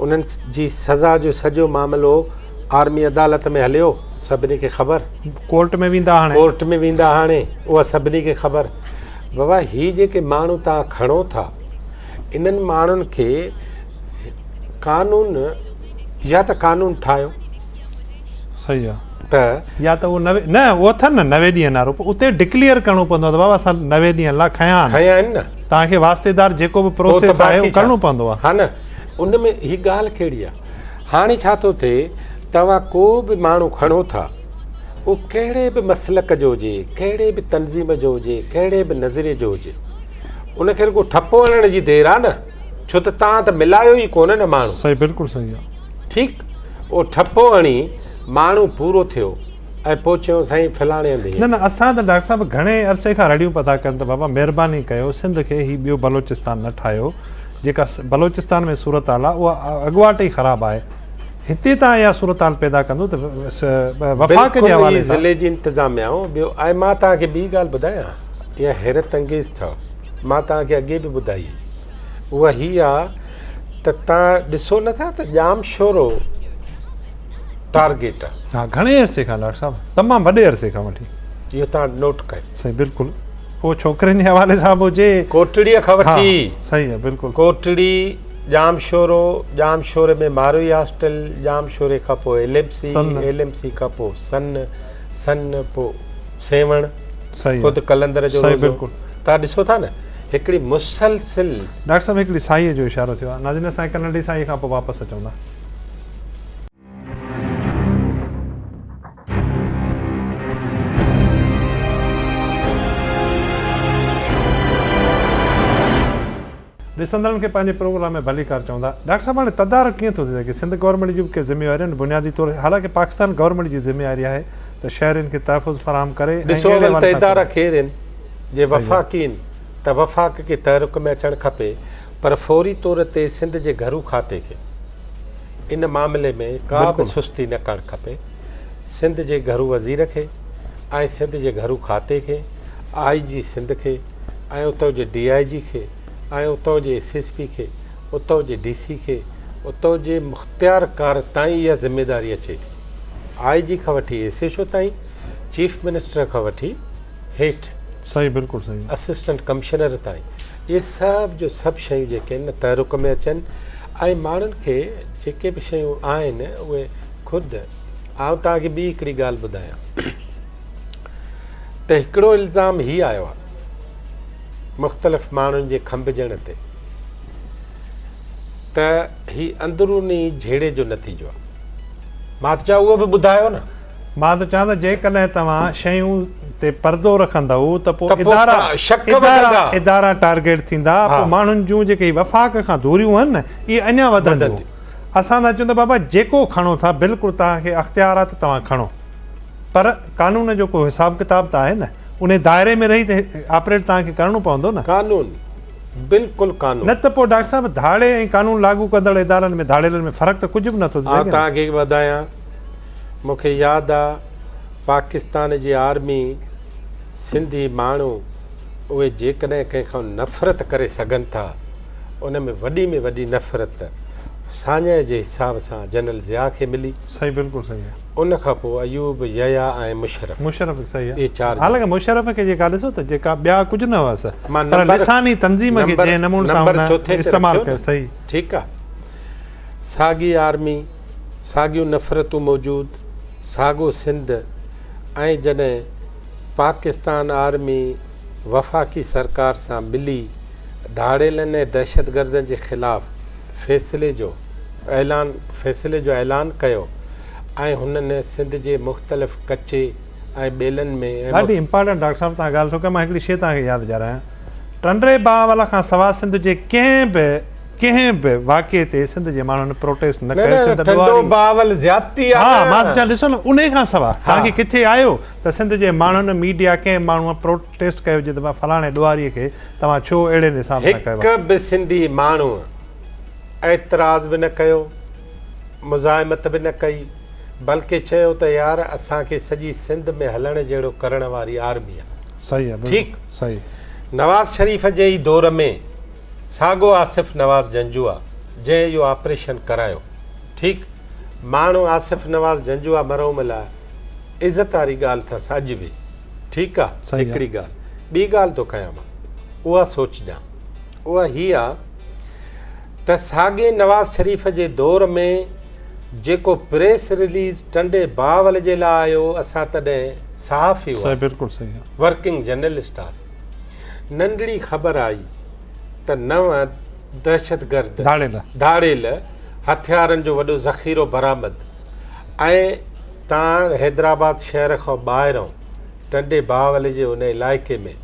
उन्हनि जी सज़ा जो सॼो मामिलो आर्मी अदालत में हलियो सभिनी खे ख़बर कोर्ट में वेंदा हाणे उहा सभिनी खे ख़बर बाबा ही जेके माण्हू तव्हां खणो था इन्हनि माण्हुनि खे कानून या त कानून ठाहियो सही आहे त या त उहो न उहो अथनि न 90 ॾींहं नारो उते डिक्लेयर करिणो पवंदो आहे त बाबा असां 90 ॾींहं लाइ खयां आहिनि न तव्हांखे वास्तेदार जेको बि प्रोसेस आहे उहो करिणो पवंदो आहे हा न उन में ही ॻाल्हि कहिड़ी आहे हाणे छा थो थिए तव्हां को बि माण्हू खणो था उहो कहिड़े बि मसलक जो हुजे कहिड़े बि तनज़ीम जो हुजे कहिड़े बि नज़रिए जो हुजे उनखे रुॻो ठपो हणण जी देरि आहे न छो त तव्हां त मिलायो ई कोन्हे न माण्हू सही बिल्कुलु सही आहे ठीकु उहो ठपो हणी माण्हू पूरो थियो ऐं पोइ चयो साईं फलाणे हंधि न असां त डॉक्टर साहिबु घणे अरसे खां रड़ियूं पता कनि त बाबा महिरबानी कयो सिंध खे ही ॿियो बलोचिस्तान न ठाहियो जेका बलोचिस्तान में सूरत हाल आहे उहा अॻुवाट ई ख़राबु आहे हिते तव्हां इहा सूरत हाल पैदा कंदो त वफ़ाक़ जे हवाले सां ज़िले जी इंतिज़ामिया ॿियो ऐं मां तव्हांखे ॿी ॻाल्हि ॿुधायां इहा हैरत अंगेज़ अथव मां तव्हांखे अॻे बि ॿुधाई उहा हीअ आहे त तव्हां ॾिसो नथा त जाम शोरो टारगेट आहे हा घणे अरसे खां डॉक्टर साहिबु तमामु वॾे अरसे खां वठी इहो तव्हां नोट कयो सही बिल्कुलु उहो छोकिरनि जे हवाले सां बि हुजे कोटड़ीअ खां वठी सही आहे बिल्कुलु कोटड़ी जाम शोरे में मारोई हॉस्टल जाम शोरे खां पोइ LMC खां पोइ सन पोइ सेवण सही ख़ुदि कलंदर जो बिल्कुलु तव्हां ॾिसो था न हिकिड़ी मुसलसिल डॉक्टर साहिबु हिकिड़ी साईअ जो इशारो थियो आहे नाज़रीन असां हिकु नंढी साईअ खां पोइ वापसि अचूं था ॾिसंदड़नि खे पंहिंजे प्रोग्राम में भलीकार चवंदा डॉक्टर साहिबु हाणे तदारक कीअं थो थिए की सिंध गवर्नमेंट जी बि ज़िम्मेवारी आहिनि बुनियादी तौर हालांकि पाकिस्तान गवर्नमेंट जी ज़िम्मेवारी आहे त शहरनि खे तहफ़ुज़ फराहम करे ॾिसो त इदारा केरु आहिनि जे वफ़ाक़ी आहिनि त वफ़ाक़ खे तहरुक में अचणु खपे पर फौरी तौर ते सिंध जे घरू खाते खे इन मामले में का बि सुस्ती न करणु खपे सिंध जे घरू वज़ीर खे ऐं सिंध जे घरू खाते खे IG सिंध खे ऐं उतां जे DIG खे ऐं उतां जे SSP खे उतां जे DC खे उतां जे मुख़्तियारकार ताईं इहा ज़िमेदारी अचे थी IG खां वठी SHO ताईं चीफ मिनिस्टर खां वठी हेठि सही बिल्कुलु सही असिस्टेंट कमिश्नर ताईं इहे सभु जो सभु शयूं जेके आहिनि न तहरुक में अचनि ऐं माण्हुनि खे जेके बि शयूं आहिनि उहे ख़ुदि आउं तव्हांखे ॿी हिकिड़ी ॻाल्हि ॿुधायां त हिकिड़ो इल्ज़ाम हीअ आयो आहे मुख़्तलिफ़ माण्हुनि जे खंभिजण ते त ही अंदरूनी झेड़े जो नतीजो आहे मां त चवां उहो बि ॿुधायो न मां त चवां त जेकॾहिं तव्हां शयूं ते पर्दो रखंदव त पोइ इदारा टारगेट थींदा पोइ माण्हुनि जूं जेके वफ़ाक़ खां दूरियूं आहिनि न इहे अञा वधंदियूं असां था चऊं त बाबा जेको खणो था बिल्कुलु तव्हांखे अख़्तियार आहे त तव्हां खणो पर कानून जो को हिसाब किताब त आहे न उन दायरे में रही त ऑपरेट तव्हांखे करिणो पवंदो न कानून बिल्कुलु कानून न त पोइ डॉक्टर साहिबु धाड़े ऐं कानून लागू कंदड़ इदारनि में धाड़ेलनि में फ़र्क़ु त कुझु बि नथो थिए तव्हांखे ॿुधायां मूंखे यादि आहे पाकिस्तान जी आर्मी सिंधी माण्हू उहे जेकॾहिं कंहिंखां नफ़रत करे सघनि था उन में वॾी नफ़रत साञे जे हिसाब सां जनरल ज़िया खे मिली सही बिल्कुलु सही आहे उन खां पोइ अयूब यया ऐं मुशरफ सही आहे इहे चारि हालांकि मुशरफ खे जेका ॾिसो त जेका ॿिया कुझु न हुअसि पर लिसानी तंज़ीम खे जंहिं नमूने सां इस्तेमालु कयो सही ठीकु आहे साॻी आर्मी साॻियूं नफ़रतूं मौजूदु साॻियो सिंध ऐं जॾहिं पाकिस्तान आर्मी वफ़ाक़ी सरकार सां मिली धाड़ेलनि ऐं दहशतगर्दनि जे ख़िलाफ़ फ़ैसिले जो ऐलान कयो ऐं हुननि सिंध जे मुख़्तलिफ़ कचे ऐं ॿेलनि में ॾाढी इम्पॉर्टेंट डॉक्टर साहिबु तव्हां ॻाल्हि छो की मां हिकिड़ी शइ तव्हांखे यादि ॾियारायां टंडरे बावल खां सवाइ सिंध जे कंहिं बि वाक़िए ते सिंध जे माण्हुनि प्रोटेस्ट न कयो बावल ज़्यादती हा मां चवां ॾिसो न उन खां सवाइ तव्हांखे किथे आयो त सिंध जे माण्हुनि मीडिया कंहिं माण्हूअ प्रोटेस्ट कयो जे त फलाणे ॾुआरीअ खे तव्हां छो अहिड़े हिसाब सां कयो हिकु बि सिंधी माण्हू ऐतराज़ बि न कयो मुज़ाहिमत बि न कई बल्कि चयो त यार असांखे सॼी सिंध में हलण जहिड़ो करण वारी आर्मी आहे सही आहे ठीकु सही नवाज़ शरीफ़ जे ई दौर में साॻो आसिफ़ नवाज़ जंजुआ जंहिं इहो ऑपरेशन करायो ठीकु माण्हू आसिफ़ नवाज़ जंजुआ मरहूम लाइ इज़त वारी ॻाल्हि अथसि अॼु बि ठीकु आहे हिकिड़ी ॻाल्हि ॿी ॻाल्हि थो कयां मां उहा सोचिजां उहा हीअ आहे त साॻे नवाज़ शरीफ़ जे दौर में जेको प्रेस रिलीज़ टंडे बावल जे लाइ आयो असां तॾहिं सहाफ़ी हुआसीं बिल्कुलु सही आहे वर्किंग जर्नलिस्ट हुआसीं नंढड़ी ख़बर आई त 9 दहशतगर्द धाड़ेल हथियारनि जो वॾो ज़ख़ीरो बरामद ऐं तव्हां हैदराबाद शहर खां ॿाहिरों टंडे बावल जे उन इलाइक़े में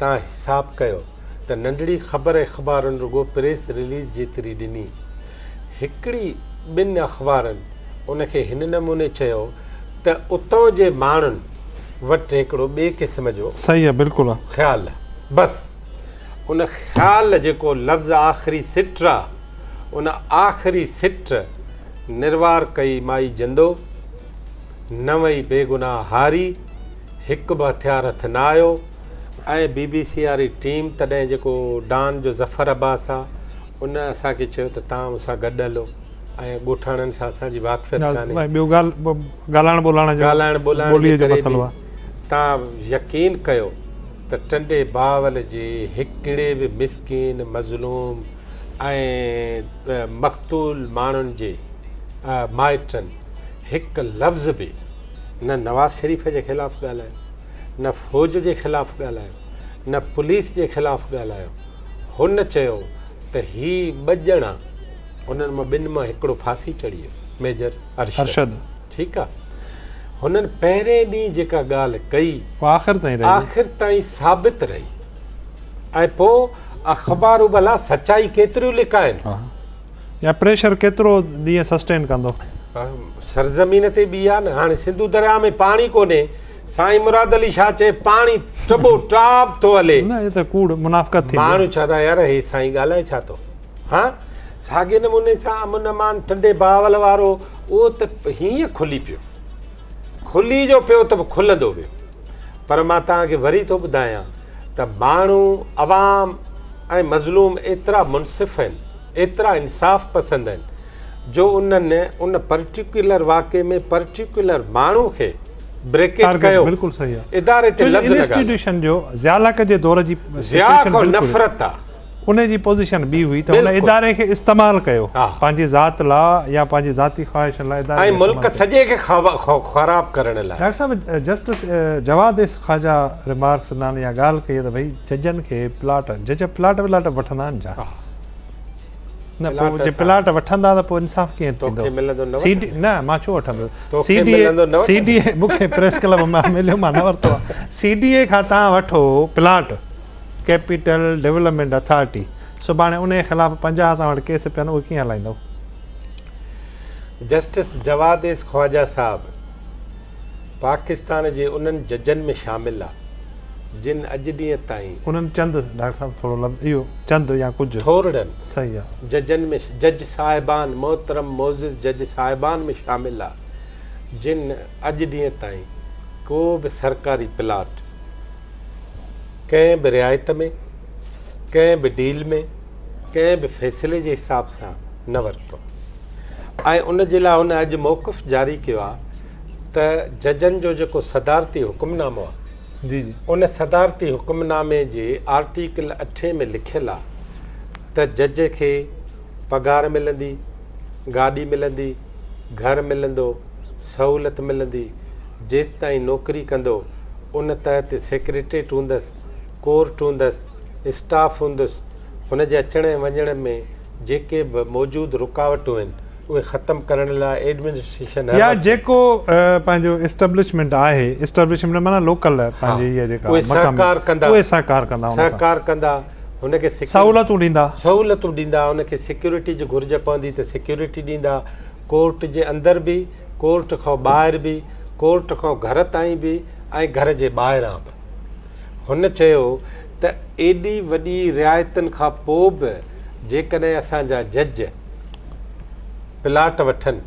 तव्हां हिसाबु कयो त नंढड़ी ख़बर अख़बारुनि रुगो प्रेस रिलीज़ जेतिरी ॾिनी हिकिड़ी ॿिनि अख़बारनि उनखे हिन नमूने चयो त उतां जे माण्हुनि वटि हिकिड़ो ॿिए क़िस्म जो सही आहे बिल्कुलु ख़्यालु आहे बसि उन ख़्याल जेको लफ़्ज़ आख़िरी सिट आहे उन आख़िरी सिट निर्वार कई माई जंदो न वई बेगुनाह हारी हिकु बि हथियार हथ न आयो ऐं BBC वारी टीम तॾहिं जेको डान जो ज़फ़र अब्बास आहे उन असांखे चयो त तव्हां मूंसां गॾु हलो ऐं ॻोठाणनि सां असांजी वाक़फ़ियत कान्हे ॻाल्हाइण ॿोलाइण तव्हां यकीन कयो त टंडे बावल जे हिकिड़े बि मिसकिन मज़लूम ऐं मक़तूल माण्हुनि जे माइटनि हिकु लफ़्ज़ बि न नवाज़ शरीफ़ जे ख़िलाफ़ु ॻाल्हायो न फ़ौज जे ख़िलाफ़ु ॻाल्हायो न पुलिस जे ख़िलाफ़ु ॻाल्हायो हुन चयो त हीअ 2 ॼणा उन्हनि मां 2 मां हिकिड़ो फांसी चढ़ी वियो मेजर अरशद ठीकु आहे हुननि पहिरें ॾींहुं जेका ॻाल्हि कई आख़िर ताईं साबित रही ऐं पोइ अख़बारूं भला सचाई केतिरियूं लिकाइनि या प्रेशर केतिरो ॾींहुं सस्टेन कंदो सरज़मीन ते बि आहे न हाणे सिंधु दरिया में पाणी कोन्हे साईं मुराद अली शाह चए पाणी टबो टाप थो हले माण्हू छा था यार हे साईं ॻाल्हाए छा थो हा साॻे नमूने सां अमन अमान टंडे बावल वारो उहो त हीअं खुली पियो खुली जो पियो त खुलंदो वियो पर मां तव्हांखे वरी थो ॿुधायां त माण्हू अवाम ऐं मज़लूम एतिरा मुनसिफ़ आहिनि एतिरा इंसाफ़ पसंदि आहिनि जो उन्हनि उन पर्टिकुलर वाक़े में पर्टिकुलर माण्हू खे ब्रेकेट कयो बिल्कुलु सही आहे इदारे ते इंस्टीट्यूशन जो ज़ियालक जे दौर जी नफ़रत आहे उन जी पोज़ीशन ॿी हुई त उन इदारे खे इस्तेमालु कयो पंहिंजी ज़ात लाइ या पंहिंजी ज़ाती ख़्वाहिश लाइ ऐं मुल्क सॼे खे ख़राब करण लाइ डॉक्टर साहिब जस्टिस जवाद ख़्वाजा रिमार्क्स नाले या ॻाल्हि कई त भई जजनि खे जज प्लाट वठंदा आहिनि छा न पोइ जे प्लाट वठंदा त पोइ इंसाफ़ कीअं थींदो न मां छो वठंदुसि CDA मूंखे प्रेस क्लब मां मिलियो मां न वरितो आहे CDA खां तव्हां वठो प्लाट कैपिटल डेवलपमेंट अथॉरिटी सुभाणे उन जे ख़िलाफ़ु 50 तव्हां वटि केस पिया आहिनि उहे कीअं हलाईंदव जस्टिस जवाद ख़्वाजा साहिबु पाकिस्तान जे उन्हनि जजनि में शामिल आहे जिन अॼु ॾींहं ताईं उन्हनि चंद डॉक्टर साहिबु थोरो लफ़्ज़ इहो चंद या कुझु थोरड़नि सही आहे जजनि में जज साहिबान मोहतरम मोज़िज़ जज साहिबान में शामिल आहे जिन अॼु ॾींहं ताईं को बि सरकारी प्लाट कंहिं बि रिआयत में कंहिं बि डील में कंहिं बि फ़ैसिले जे हिसाब सां न वरितो ऐं उन जे लाइ हुन अॼु मौक़िफ़ जारी कयो आहे त जजनि जो जेको सदारती हुकुमनामो आहे जी उन सदारती हुकुमनामे जे आर्टिकल 8 में लिखियलु आहे त जज खे पघार मिलंदी गाॾी मिलंदी घर मिलंदो सहूलियत मिलंदी जेसि ताईं नौकिरी कंदो उन तहत सेक्रेटरीट हूंदसि, कोर्ट हूंदसि, स्टाफ हूंदुसि, हुन जे अचण वञण में जेके बि मौजूदु रुकावटूं आहिनि उहे ख़तमु करण लाइ एडमिनिस्ट्रेशन या जेको पंहिंजो एस्टेब्लिशमेंट आहे, एस्टेब्लिशमेंट माना लोकल पंहिंजे इहे जेका उहे सहकार कंदा, हुनखे सहूलतूं ॾींदा, हुनखे सिक्योरिटी जी घुर्ज पवंदी त सिक्योरिटी ॾींदा, कोर्ट जे अंदरि बि, कोर्ट खां ॿाहिरि बि, कोर्ट खां घर ताईं बि ऐं घर जे ॿाहिरां बि। हुन चयो त एॾी वॾी रिआयतुनि खां पोइ बि जेकॾहिं असांजा जज प्लाट वठनि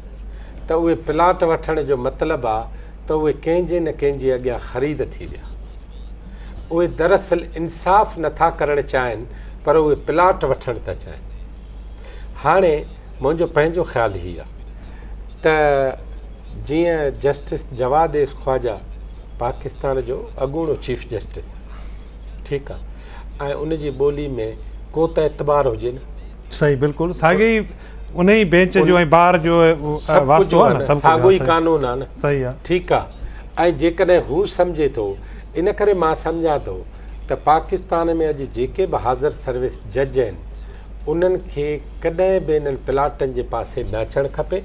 त उहे प्लाट वठण जो मतिलबु आहे त उहे कंहिंजे न कंहिंजे अॻियां ख़रीद थी विया। उहे दरअसल इंसाफ़ नथा करणु चाहिनि पर उहे प्लाट वठणु था चाहिनि। हाणे मुंहिंजो पंहिंजो ख़्यालु ई आहे त जीअं जस्टिस जवाद ख्वाजा पाकिस्तान जो अॻूणो चीफ जस्टिस, ठीकु आहे, ऐं उन जी ॿोली में को त एतबार हुजे न। सही, बिल्कुलु साॻी उन ई बेंच जो ऐं बार जो वास्तो आहे न, साॻियो ई कानून आहे न। सही आहे, ठीकु आहे। ऐं जेकॾहिं हू सम्झे थो, इन करे मां सम्झां थो त पाकिस्तान में अॼु जेके बि हाज़िर सर्विस जज आहिनि उन्हनि खे कॾहिं बि इन्हनि प्लाटनि जे पासे न अचणु खपे,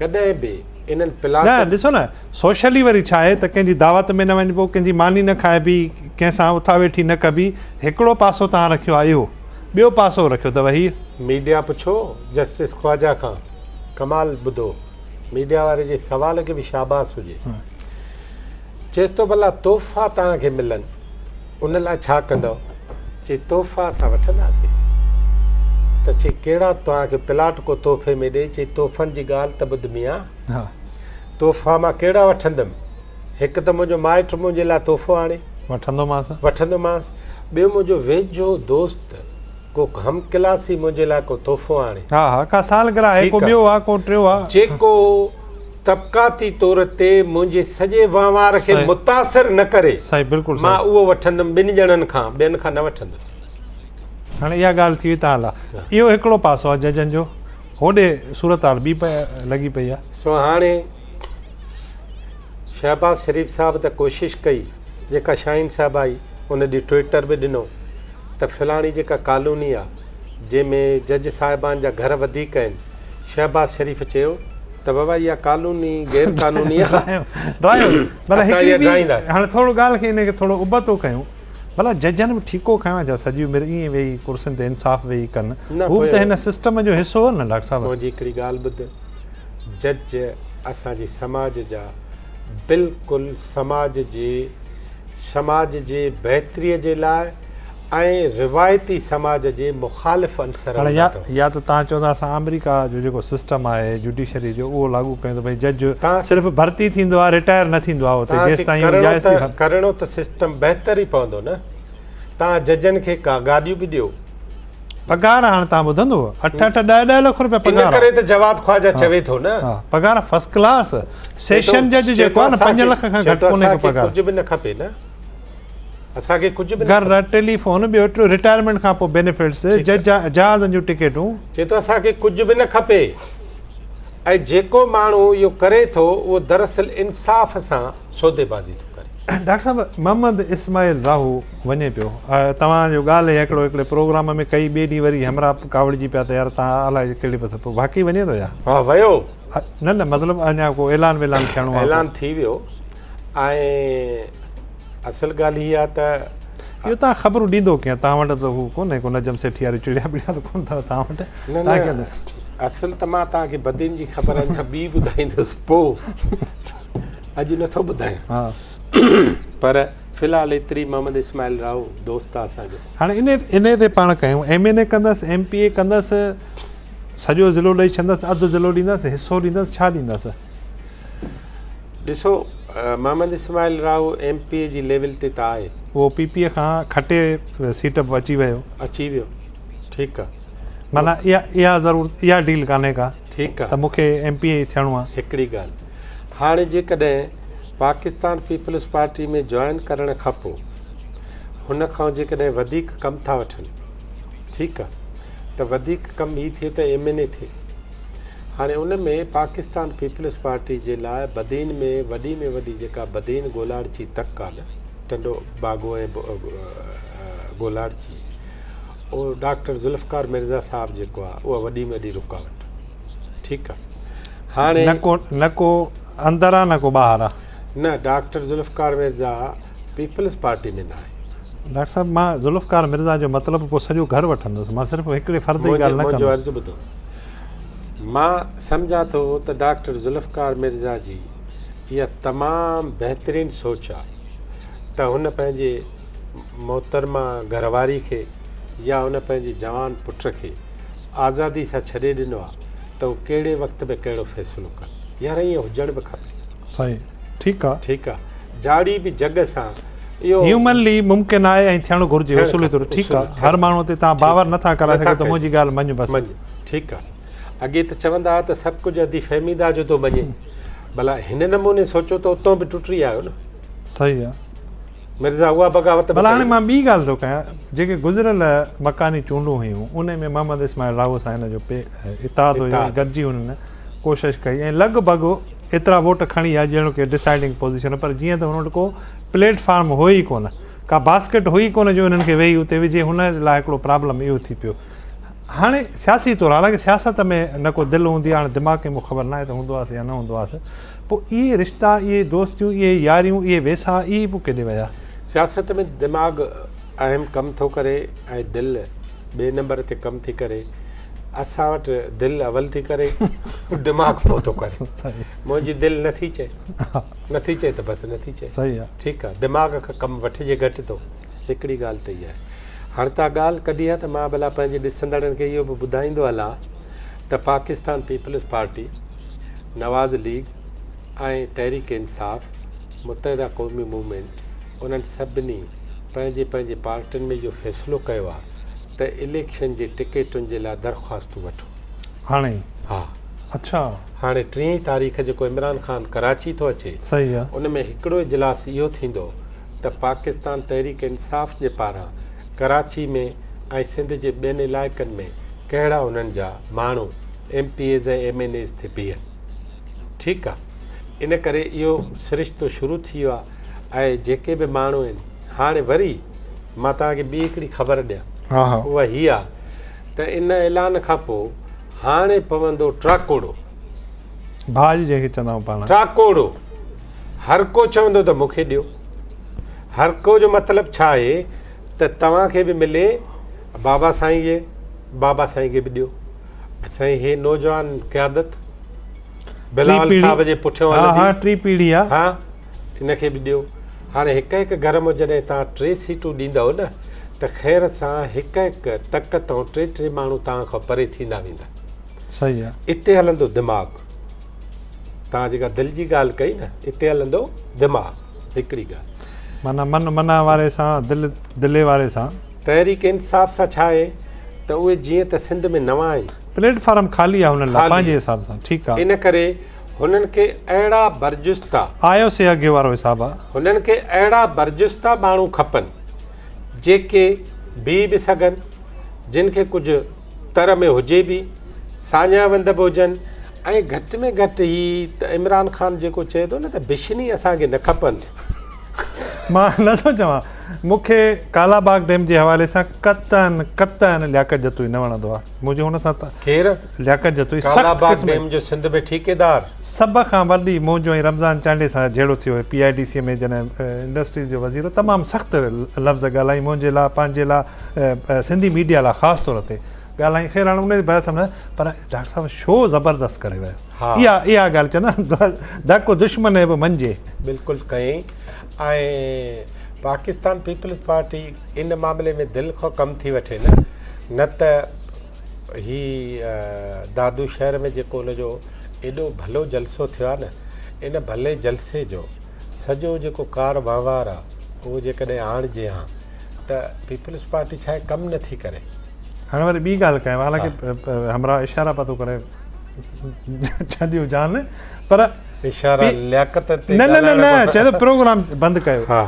कॾहिं बि इन्हनि प्लाट ॾिसो न सोशली वरी छा आहे त कंहिंजी दावत में न वञिबो, कंहिंजी मानी न खाइबी, कंहिंसां उथा वेठी न कबी। हिकिड़ो पासो तव्हां रखियो आहे इहो, ॿियो पासो रखियो अथव हीअ। मीडिया पुछो जस्टिस ख्वाजा खां, कमाल ॿुधो, मीडिया वारे जे सवाल खे बि शाबाश हुजे। चएसि थो भला तोहफ़ा तव्हांखे मिलनि, उन लाइ छा कंदव? चए तोहफ़ा असां वठंदासीं। त चए कहिड़ा तव्हांखे प्लाट को तोहफ़े में ॾे? चए तोहफ़नि जी ॻाल्हि त ॿुध मियां, तोहफ़ा मां कहिड़ा वठंदुमि? हिकु त मुंहिंजो माइटु मुंहिंजे लाइ तोहफ़ो आणे वठंदोमांसि, ॿियो मुंहिंजो वेझो दोस्त को हम क्लासी मुंहिंजे लाइ को तोहफ़ो आणे, का सालगिरह आहे, को ॿियो आहे, को टियों आहे, जेको तबक़ाती तौर ते मुंहिंजे सॼे वहिंवार खे मुतासिर न करे। सही, बिल्कुलु मां उहो वठंदुमि, ॿिनि ॼणनि खां, ॿियनि खां न वठंदुसि। हाणे इहा ॻाल्हि थी वई तव्हां लाइ। इहो हिकिड़ो पासो आहे जजनि जो, होॾे सूरत हाल ॿी लॻी पई आहे। सो हाणे शहबाज़ शरीफ़ साहिब त कोशिशि कई, जेका शाहीन साहिबु आई उन ॾींहुं ट्विटर बि ॾिनो त फलाणी जेका कॉलोनी आहे जंहिंमें जज साहिबान जा घर वधीक आहिनि, शहबाज़ शरीफ़ चयो त बाबा इहा कॉलोनी गैर कानूनी आहे। हाणे थोरो ॻाल्हि खे इनखे थोरो उबतो कयूं, भला जजनि बि ठीको खयो छा सॼी उमिरि ईअं वेही कुर्सियुनि ते इंसाफ़ वेही कनि? हू बि त हिन सिस्टम जो हिसो हो न डॉक्टर साहिबु। मुंहिंजी हिकिड़ी ॻाल्हि ॿुध, जज असांजे समाज जा बिल्कुलु समाज जे बहितरीअ जे लाइ ऐं रिवायती समाज जे मुख़ालिफ़ अंसर। या त तव्हां चवंदा असां अमेरिका जो जेको सिस्टम आहे जुडिशरी जो उहो लागू कयूं त भई जज सिर्फ़ु भर्ती थींदो आहे, रिटायर न थींदो आहे। करिणो त सिस्टम बहितर ई पवंदो न। तव्हां जजनि खे का गाॾियूं बि ॾियो, पगार हाणे तव्हां ॿुधंदो 8-10 लख रुपया पगार करे त जवाद ख्वाजा चवे थो न, पगार फर्स्ट क्लास। सेशन जज जेको आहे न 5 लख खां घटि कोन्हे पगार। कुझु बि न खपे न असांखे, कुझु बि घर टेलीफोन, ॿियो टियों रिटायरमेंट खां पोइ बेनिफिट्स, जहाज़नि जूं टिकेटूं। चए थो असांखे कुझु बि न खपे। ऐं जेको माण्हू इहो करे थो उहो दरअसल इंसाफ़ सां सौदेबाज़ी थो करे। डॉक्टर साहिबु मोहम्मद इस्माइल राहू वञे पियो, तव्हांजो ॻाल्हि हिकिड़े प्रोग्राम में कई, ॿिए ॾींहुं वरी हमरा कावड़जी पिया त यार तव्हां अलाए कहिड़ी पासे पोइ वाक़ई वञे थो या? हा वियो न मतिलबु अञा को ऐलान वैलान थियणो आहे? ऐलान थी वियो। ऐं असल ॻाल्हि हीअ आहे त इहो तव्हां ख़बरूं ॾींदो कीअं? तव्हां वटि त हू कोन्हे को नजम सेठी वारी चिड़िया बिड़िया त कोन्ह अथव तव्हां वटि? न असल त मां तव्हांखे बदियुनि जी ख़बर अञा ॿी ॿुधाईंदुसि पोइ, अॼु नथो ॿुधायां। पर फ़िलहाल एतिरी मोहम्मद इस्माइल राहू दोस्त आहे असांजो। हाणे इन ते पाण कयूं, MNA कंदसि, MPA कंदसि, सॼो ज़िलो ॾेई छॾंदसि, अधु ज़िलो ॾींदसि, हिसो ॾींदसि, छा ॾींदसि? ॾिसो मोहम्मद इस्माइल राहू MPA जी लेवल ते त आहे, उहो PPA खां खटे सीट बि अची वियो, ठीकु आहे। माना इहा ज़रूरु, इहा डील कान्हे का, ठीकु आहे, त मूंखे MPA थियणो आहे। हिकिड़ी ॻाल्हि, हाणे जेकॾहिं पाकिस्तान पीपल्स पार्टी में जॉइन करण खां पोइ हुन खां जेकॾहिं वधीक कमु था वठनि, ठीकु आहे, त वधीक कमु हीअ थिए त MNA थिए। हाणे उन में पाकिस्तान पीपल्स पार्टी जे लाइ बदीन में वॾी जेका बदीन गोलाड़ची तक आहे न, टंडो बागो ऐं गोलाड़ची, उहो डॉक्टर ज़ुल्फ़कार मिर्ज़ा साहिबु जेको आहे उहा वॾी में वॾी रुकावट। ठीकु आहे, हाणे न को अंदरि आहे न को ॿाहिरि आहे। न, doctor Zulfikar Mirza peoples party में न आहे। डॉक्टर साहिबु, मां ज़ुल्फ़कार मिर्ज़ा जो मतिलबु पोइ सॼो घर वठंदुसि, मां सिर्फ़ु हिकिड़े फ़र्द जी ॻाल्हि न कंदुसि। अर्ज़ु ॿुधो, मां सम्झां थो त डॉक्टर ज़ुल्फ़कार मिर्ज़ा जी इहा तमामु बहितरीनु सोच आहे त हुन पंहिंजे मोहतरमा घरवारी खे या हुन पंहिंजे जवान पुट खे आज़ादी सां छॾे ॾिनो आहे त उहो कहिड़े वक़्त में कहिड़ो फ़ैसिलो कनि। यार ईअं हुजण बि खपे। सही, ठीकु आहे, ठीकु आहे, जाड़ी बि जग सां इहो ह्यूमनली मुमकिन आहे ऐं थियणु घुरिजे उसूली तौरु। ठीकु आहे, हर माण्हू ते तव्हां बावर नथा कराए सघो त मुंहिंजी ॻाल्हि मञ बसि। ठीकु आहे, अॻे त चवंदा हुआ त सभु कुझु अधी फ़हमीदा जो थो मञे, भला हिन नमूने सोचो त उतां बि टुटी आयो न। सही आहे, मिर्ज़ा उहा बग़ावत। भला हाणे मां ॿी ॻाल्हि थो कयां, जेके गुज़िरियल मकानी चूंडूं हुयूं उन में मोहम्मद इस्माइल राओ सां हिन जो इताद हुयो, गॾिजी हुननि कोशिशि कई ऐं लॻभॻि एतिरा वोट खणी आहे ॼणो की डिसाइडिंग पोज़ीशन, पर जीअं त हुन वटि को प्लेटफॉर्म हुओ ई कोन, का बास्केट हुई कोन जो हुननि खे वेही उते विझे। हुन लाइ हिकिड़ो प्रॉब्लम इहो थी पियो। हाणे सियासी तौरु, हालांकि सियासत में न को दिलि हूंदी आहे, हाणे दिमाग़ खे मूंखे ख़बर न आहे त हूंदो आहे या न हूंदो आहे, पोइ इहे रिश्ता, इहे दोस्तियूं, इहे यारियूं, इहे वेसा, इहे पोइ केॾे विया? सियासत में दिमाग़ अहम कमु थो करे ऐं दिलि ॿिए नंबर ते कमु थी करे। असां वटि दिलि अवल थी करे, दिमाग़ पोइ थो करे। मुंहिंजी दिलि नथी चए त बसि नथी चए। सही आहे, ठीकु आहे, दिमाग़ खां कमु वठिजे घटि थो, हिकिड़ी ॻाल्हि त इहा आहे। हाणे तव्हां ॻाल्हि कढी आहे त मां भला पंहिंजे ॾिसंदड़नि खे इहो बि ॿुधाईंदो हलां त पाकिस्तान पीपल्स पार्टी, नवाज़ लीग ऐं तहरीक इंसाफ़, मुतहिदा क़ौमी मूवमेंट, उन्हनि सभिनी पंहिंजे पंहिंजे पार्टियुनि में इहो फ़ैसिलो कयो आहे त इलेक्शन जी टिकेटुनि जे लाइ दरख़्वास्तूं वठो। हाणे हा, अच्छा, हाणे 3 तारीख़ जेको इमरान ख़ान कराची थो अचे, सही आहे, उन में हिकिड़ो इजलास इहो थींदो त पाकिस्तान तहरीक इंसाफ़ जे पारां कराची में ऐं सिंध जे ॿियनि इलाइक़नि में कहिड़ा उन्हनि जा माण्हू MPAs ऐं MNAs ते बीहनि। ठीकु आहे, इन करे इहो सिरिश्तो शुरू थी वियो आहे। ऐं जेके बि माण्हू आहिनि, हाणे वरी मां तव्हांखे ॿी हिकिड़ी ख़बर ॾियां, उहा हीअ आहे त इन ऐलान खां पोइ हाणे पवंदो ट्राकोड़ो, भाॼी जंहिंखे चवंदा आहियूं पाण, ट्राकोड़ो। हर को चवंदो त मूंखे ॾियो। हर को जो मतिलबु छा आहे त तव्हांखे बि मिले, बाबा साईं खे बि ॾियो। साईं हे नौजवान क़यादत बिलावल साहिब जे पुठियां टी पीढ़ी आहे, हा, हिनखे बि ॾियो। हाणे हिकु हिकु घर में जॾहिं तव्हां 3 सीटूं ॾींदव न त ख़ैर सां हिकु हिकु तक तां 3 माण्हू तव्हां खां परे थींदा वेंदा। सही आहे, इते हलंदो दिमाग़। तव्हां जेका दिलि जी ॻाल्हि कई न, इते हलंदो दिमाग़। हिकिड़ी ॻाल्हि माना मना वारे सां, दिले वारे सां। तहरीक इंसाफ़ सां छा आहे त उहे जीअं त सिंध में नवां आहिनि, प्लेटफॉर्म ख़ाली आहे हुननि लाइ पंहिंजे हिसाब सां। ठीकु आहे, इन करे हुननि खे अहिड़ा बरजुस्ता आयो से अॻे वारो हिसाबु आहे, हुननि खे अहिड़ा बरजुस्ता माण्हू खपनि जेके बीह बि सघनि, जिन खे कुझु तर में हुजे बि, साञा वंद बि हुजनि। ऐं घटि में घटि ही त इमरान ख़ान जेको चए थो न त बिशनी असांखे न खपनि। मां नथो चवां, मूंखे कालाबाग डैम जे हवाले सां कतन लियाकत जतोई न वणंदो आहे। मुंहिंजो हुन सां केरु लियाकत जतोई, कालाबाग डैम जो सिंध में ठेकेदार, सभ खां वॾी मुंहिंजो ऐं रमज़ान चांडे सां जहिड़ो थियो PIDC में जॾहिं इंडस्ट्रीज़ जो वज़ीर, तमामु सख़्तु लफ़्ज़ ॻाल्हाई मुंहिंजे लाइ, पंहिंजे लाइ, सिंधी मीडिया लाइ ख़ासि तौर ते ॻाल्हाई। ख़ैर हाणे उन बहस में, पर डॉक्टर साहिबु शो ज़बरदस्त करे वियो। इहा ॻाल्हि चवंदा धको दुश्मन बि मंझे, बिल्कुलु कयईं। ऐं पाकिस्तान पीपल्स पार्टी इन मामले में दिलि खां कमु थी वठे न त ही दादू शहर में जेको हुनजो एॾो भलो जलसो थियो आहे न, इन भले जलसे जो सॼो जेको कार वहिंवार आहे उहो जेकॾहिं आणिजे हा त पीपल्स पार्टी छा आहे कमु नथी करे। हाणे वरी ॿी ॻाल्हि कयूं, हालांकि हमरा इशारा पतो करे छॾियो जान, पर इशारा लियाकत ते न चए थो प्रोग्राम बंदि कयो। हा,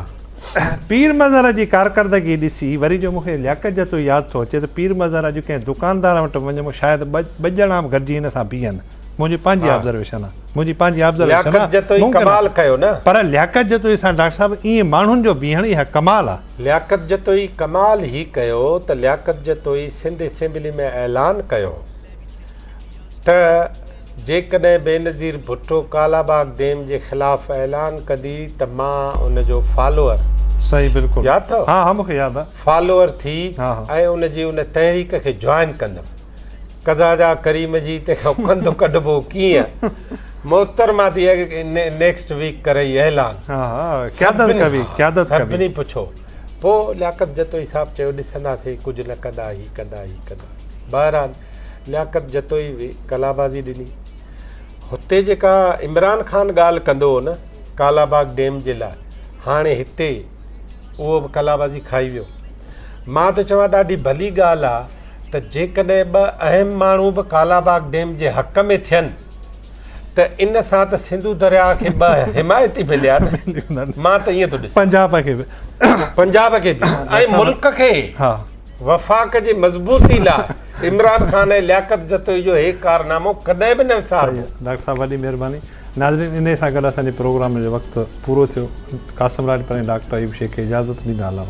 पीर मज़हर जी कारकर्दगी ॾिसी वरी जो मूंखे लियाकत जो तो यादि थो अचे त पीर मज़हर अॼु कंहिं दुकानदार वटि वञो, शायदि 2 ॼणा गॾिजी हिन सां बीहनि, मुंहिंजी पंहिंजी ऑब्ज़र्वेशन आहे, मुंहिंजी पंहिंजी ऑब्ज़र्वेशन लियाकत जतोई कमाल कयो न, पर लियाकत जतोई सां डॉक्टर साहिबु ईअं माण्हुनि जो बीहण इहा कमाल आहे। लियाकत जतोई कमाल ही कयो त लियाकत जतोई सिंध असेंबली में ऐलान कयो त जेकॾहिं बेनज़ीर भुट्टो कालाबाग डैम जे ख़िलाफ़ ऐलान कंदी त मां उनजो फॉलोअर, सही बिल्कुलु यादि अथव? हा मूंखे यादि आहे, फॉलोअर थी हा। ऐं उनजी उन तहरीक खे जॉइन कंदुमि। कज़ाजा करीम जी तंहिंखां कंदो कढिबो कीअं, मोहतरमा थी नेक्स्ट वीक करे ऐलान, सभिनी पुछो। पोइ लियाकत जतोई साहिबु चयो ॾिसंदासीं, कुझु न कंदा ही कंदा ही कंदा। बहरहाल लियाकत जतोई बि कलाबाज़ी ॾिनी। हुते जेका इमरान ख़ान ॻाल्हि कंदो हो न कालाबाग डैम जे लाइ, हाणे हिते उहो बि कलाबाज़ी खाई वियो। मां त चवां ॾाढी भली ॻाल्हि आहे त जेकॾहिं ॿ अहम माण्हू बि कालाबाग डैम जे हक़ में थियनि त इन सां त सिंधु दरिया खे ॿ हिमायती मिलिया। मां त ईअं थो ॾिसां, पंजाब खे बि ऐं मुल्क खे वफ़ाक़ जी मज़बूती लाइ इमरान ख़ान ऐं लियाकत जतोई जो हे कारनामो कॾहिं बि न विसारियो। डॉक्टर साहिबु वॾी महिरबानी। नाज़रीन, इन सां गॾु असांजे प्रोग्राम जो वक़्तु पूरो थियो। कासिम राजपूत ऐं डॉक्टर अयूब शेख खे इजाज़त ॾींदा हलां।